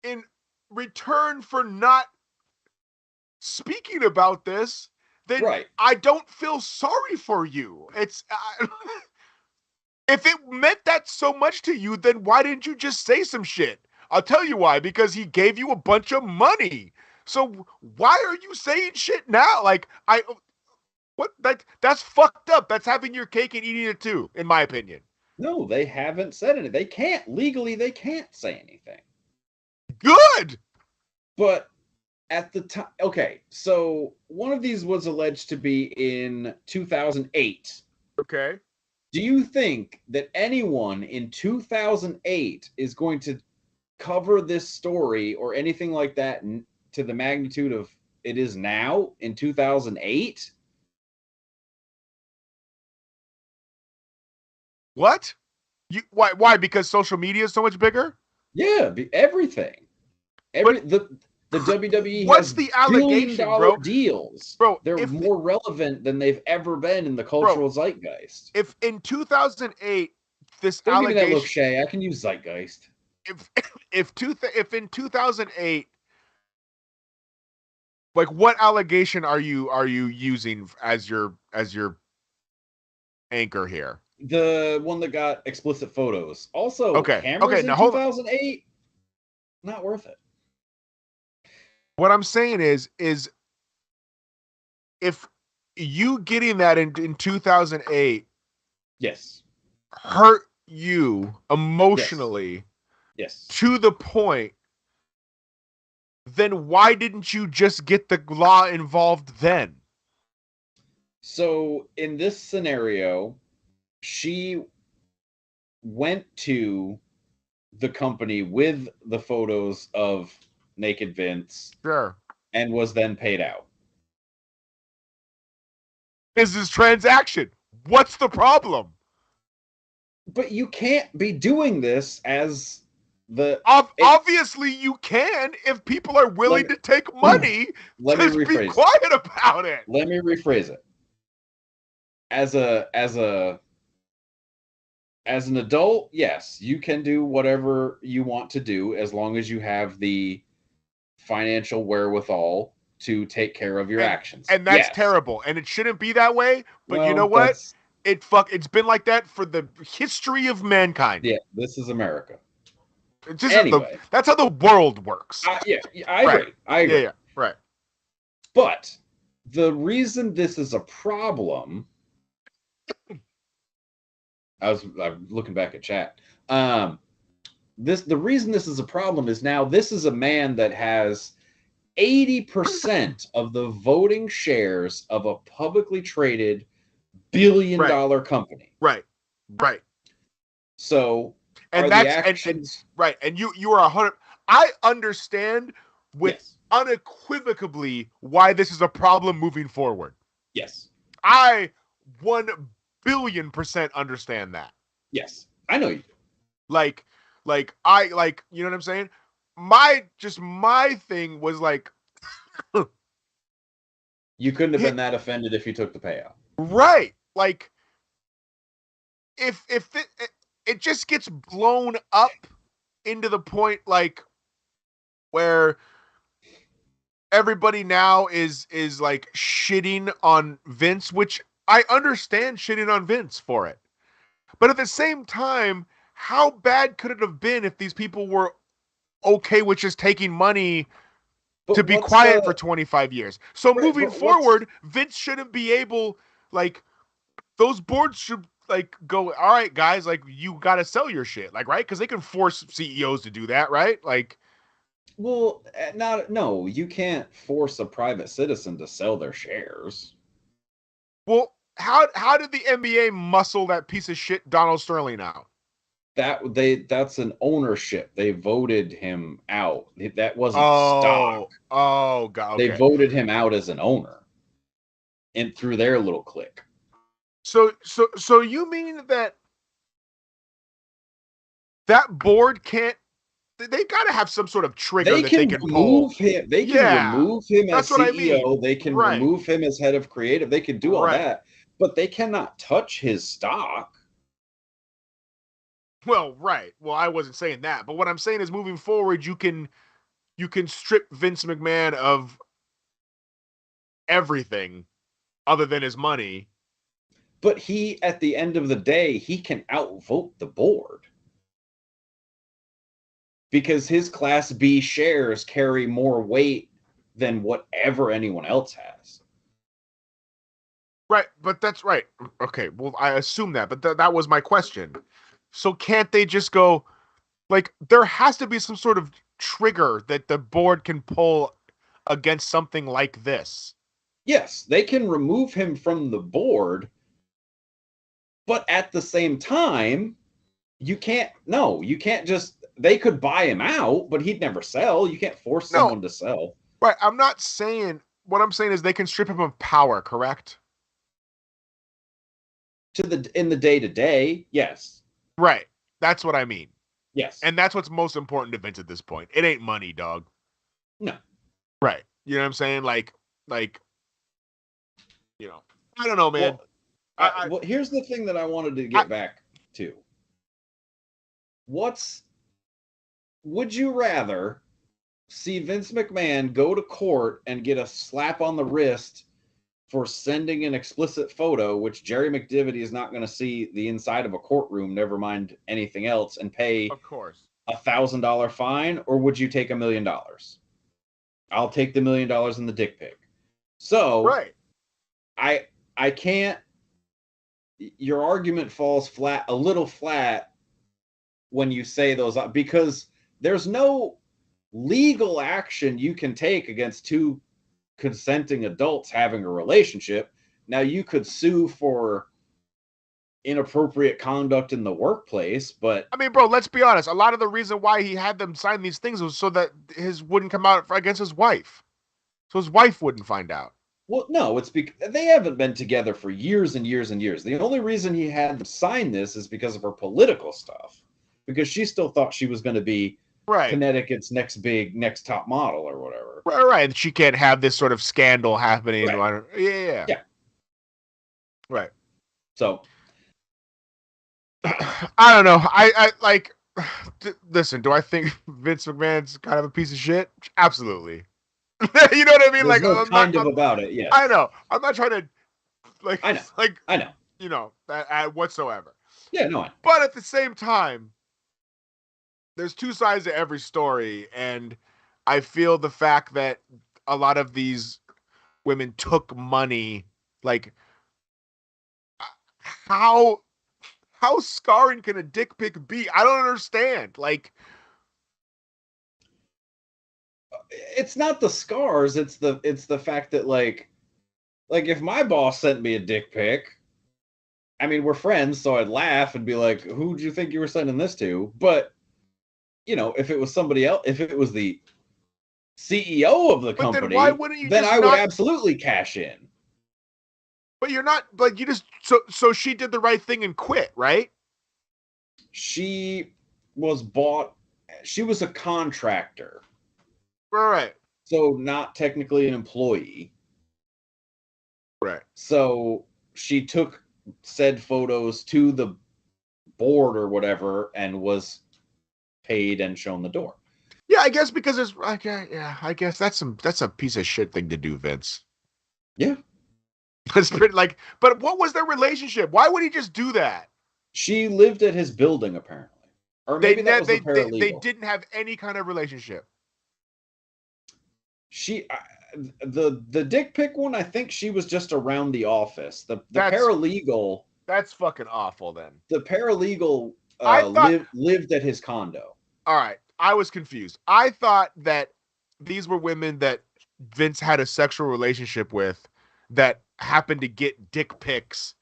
in return for not speaking about this, then right. I don't feel sorry for you. It's if it meant that so much to you, then why didn't you just say some shit? I'll tell you why. Because he gave you a bunch of money. So why are you saying shit now? Like, that's fucked up. That's having your cake and eating it too, in my opinion. No, they haven't said anything. They can't legally. They can't say anything. Good. But at the time, okay. So one of these was alleged to be in 2008. Okay. Do you think that anyone in 2008 is going to cover this story or anything like that to the magnitude of it is now in 2008? What? Why? Because social media is so much bigger? Yeah, everything. The WWE what's has the allegation, bro? Deals. Bro, they're more relevant than they've ever been in the cultural zeitgeist. If in 2008 this Don't allegation, give me that look, Shay. I can use zeitgeist. If in 2008, like, what allegation are you using as your anchor here? The one that got explicit photos. Also, cameras in 2008, not worth it. What I'm saying is if you getting that in 2008, yes, hurt you emotionally, yes, to the point, then why didn't you just get the law involved then? So in this scenario, she went to the company with the photos of naked Vince. Sure. And was then paid out. Business transaction. What's the problem? But you can't be doing this as Obviously, you can if people are willing to take money. Just be quiet about it. Let me rephrase it. As an adult, yes, you can do whatever you want to do as long as you have the financial wherewithal to take care of your actions. And that's terrible. And it shouldn't be that way. But you know what? It's been like that for the history of mankind. Yeah, this is America. Anyway, that's how the world works. I agree. I agree. Yeah, right. But the reason this is a problem, I'm looking back at chat. The reason this is a problem is now this is a man that has 80% of the voting shares of a publicly traded billion-dollar company. Right. So, and and you are 100. I understand unequivocally why this is a problem moving forward. Yes, I 1,000,000,000% understand that. Yes, I know you. Like you know what I'm saying? My thing was like, you couldn't have been that offended if you took the payout. Right. Like, if it just gets blown up into the point like where everybody now is like shitting on Vince, which I understand shitting on Vince for it. But at the same time, how bad could it have been if these people were okay with just taking money to be quiet for 25 years? So moving forward, Vince shouldn't be able, like, those boards should like go, all right, guys, like, you got to sell your shit, like, right? Because they can force CEOs to do that, right? Like, well, no, you can't force a private citizen to sell their shares. Well, how did the NBA muscle that piece of shit Donald Sterling out? That's an ownership. They voted him out. That wasn't stock. Oh, God. Okay. They voted him out as an owner, and through their little clique. So you mean that board can't? They got to have some sort of trigger that they can pull. They can remove him as CEO. I mean. They can right. remove him as head of creative. They can do all that, but they cannot touch his stock. Well, right. Well, I wasn't saying that, but what I'm saying is, moving forward, you can strip Vince McMahon of everything other than his money. But he, at the end of the day, he can outvote the board. Because his Class B shares carry more weight than whatever anyone else has. Right, but that's right. Okay, well, I assume that, but that was my question. So can't they just go, like, there has to be some sort of trigger that the board can pull against something like this. Yes, they can remove him from the board, but at the same time, you can't just, they could buy him out, but he'd never sell. You can't force someone to sell. Right, I'm not saying, what I'm saying is they can strip him of power, correct? In the day-to-day, yes. Right, that's what I mean. Yes. And that's what's most important to Vince at this point. It ain't money, dog. No. Right. You know what I'm saying? Like, you know, I don't know, man. Well, here's the thing that I wanted to get back to. Would you rather see Vince McMahon go to court and get a slap on the wrist for sending an explicit photo, which Jerry McDivity is not going to see the inside of a courtroom, never mind anything else, and pay, of course, $1,000 fine, or would you take $1 million? I'll take the $1 million in the dick pic. So, right. I can't. Your argument falls a little flat when you say those, because there's no legal action you can take against two consenting adults having a relationship. Now, you could sue for inappropriate conduct in the workplace, but I mean, bro, let's be honest. A lot of the reason why he had them sign these things was so that his wouldn't come out against his wife, so his wife wouldn't find out. Well, no, it's because they haven't been together for years and years and years. The only reason he had them sign this is because of her political stuff. because she still thought she was going to be right. Connecticut's next top model or whatever. Right. She can't have this sort of scandal happening. Right. Yeah. Right. So I don't know. I like. Listen, do I think Vince McMahon's kind of a piece of shit? Absolutely. You know what I mean? there's Like, no about it. Yes, I know. I'm not trying to like. I know. Like, I know. You know, whatsoever. Yeah, no. But at the same time, there's two sides to every story, and I feel the fact that a lot of these women took money, like, how scarring can a dick pic be? I don't understand. Like, it's not the scars. It's the fact that like if my boss sent me a dick pic, I mean, we're friends, so I'd laugh and be like, "Who'd you think you were sending this to?" But you know, if it was somebody else, if it was the CEO of the company, then why wouldn't you? Then just I would not... absolutely cash in. But you're not like you just so she did the right thing and quit, right? She was bought. She was a contractor, Right. so not technically an employee. Right. So she took said photos to the board or whatever and was paid and shown the door. Yeah, I guess because it's okay. Yeah, I guess that's a piece of shit thing to do, Vince. Yeah. It's pretty like, but what was their relationship? Why would he just do that? She lived at his building apparently, or maybe that was the paralegal. They didn't have any kind of relationship. The dick pic one, I think she was just around the office. The paralegal. That's fucking awful. Then the paralegal lived at his condo. All right, I was confused. I thought that these were women that Vince had a sexual relationship with that happened to get dick pics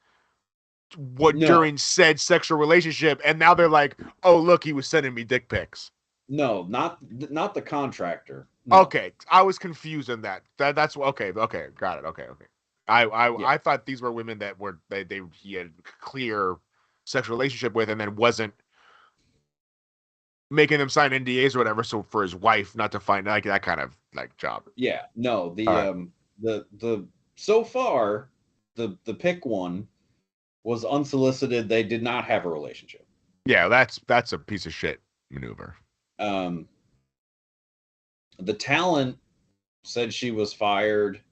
during said sexual relationship, and now they're like, oh look, he was sending me dick pics. No, not the contractor. No. Okay, I was confused on that. That's okay, got it. Okay. I thought these were women that were he had a clear sexual relationship with, and then wasn't making them sign NDAs or whatever, so for his wife not to find like that kind of like job. Yeah, no, the so far the pick one was unsolicited. They did not have a relationship. Yeah, that's a piece of shit maneuver. The talent said she was fired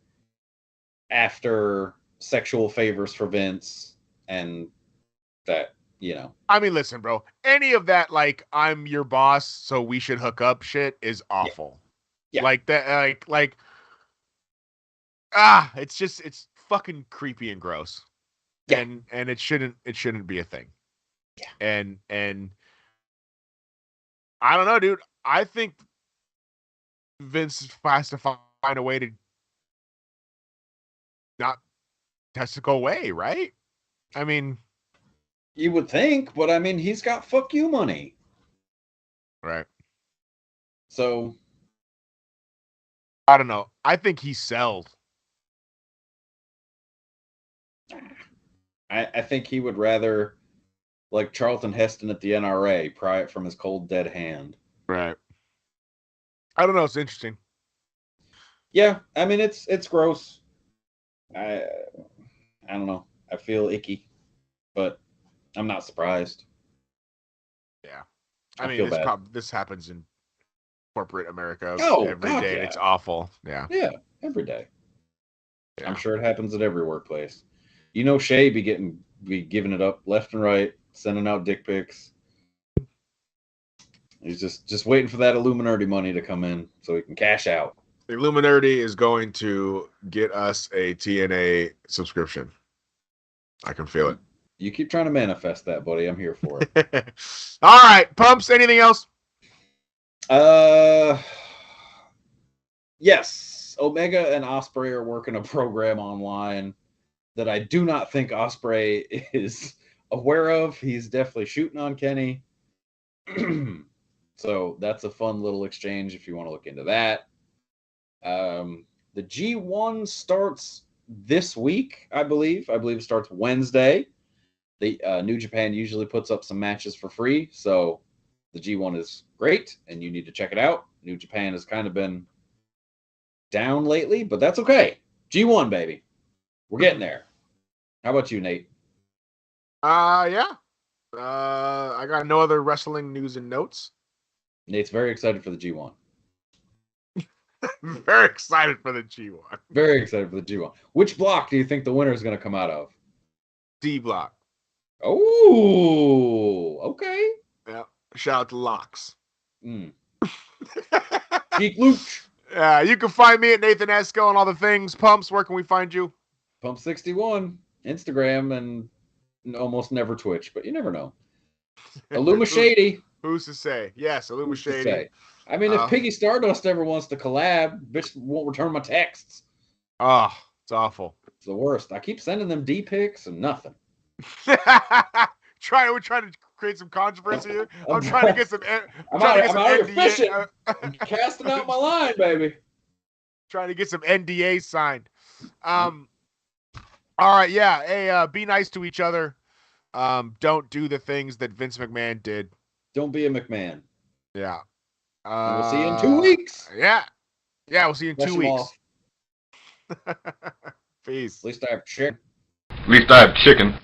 after sexual favors for Vince, and that, you know. I mean, listen, bro, any of that, like, I'm your boss, so we should hook up shit is awful. Yeah. Like that, it's fucking creepy and gross. Yeah. And it shouldn't be a thing. Yeah. And I don't know, dude. I think Vince has to find a way to not testicle away, right? I mean, you would think, but I mean, he's got fuck you money. Right. So I don't know. I think he sells. I think he would rather, like Charlton Heston at the NRA, pry it from his cold dead hand. Right. I don't know. It's interesting. Yeah, I mean, it's gross. I don't know. I feel icky, but I'm not surprised. Yeah, I mean, this happens in corporate America every day. Yeah. It's awful. Yeah, every day. Yeah. I'm sure it happens at every workplace. You know, Shay be giving it up left and right, sending out dick pics. He's just waiting for that Illuminerdi money to come in so he can cash out. The Illuminerdi is going to get us a TNA subscription. I can feel it. You keep trying to manifest that, buddy. I'm here for it. All right, Pumps, anything else? Yes. Omega and Ospreay are working a program online that I do not think Ospreay is aware of. He's definitely shooting on Kenny. So that's a fun little exchange if you want to look into that. The G1 starts this week, I believe. I believe it starts Wednesday. The New Japan usually puts up some matches for free, so The G1 is great, and you need to check it out. New Japan has kind of been down lately, but that's okay. G1, baby. We're getting there. How about you, Nate? Yeah. I got no other wrestling news and notes. Nate's very excited for the G1. Very excited for the G1. Very excited for the G1. Which block do you think the winner is going to come out of? D block. Oh, okay. Yeah. Shout out to Locks. Cheek Luch. Yeah, you can find me at Nathan Esco and all the things. Pumps, where can we find you? Pump61, Instagram, and almost never Twitch, but you never know. Illuminati. Who's to say? Yes, Illuminati. I mean, if Piggy Stardust ever wants to collab, bitch won't return my texts. Oh, it's awful. It's the worst. I keep sending them D pics and nothing. We're trying to create some controversy here. I'm trying to get some. I'm out here fishing. I'm casting out my line, baby. Trying to get some NDA signed. All right, yeah. Hey, be nice to each other. Don't do the things that Vince McMahon did. Don't be a McMahon. Yeah. And we'll see you in 2 weeks. Yeah. Yeah, we'll see you in Brush 2 them weeks. off. Peace. At least I have chicken. At least I have chicken.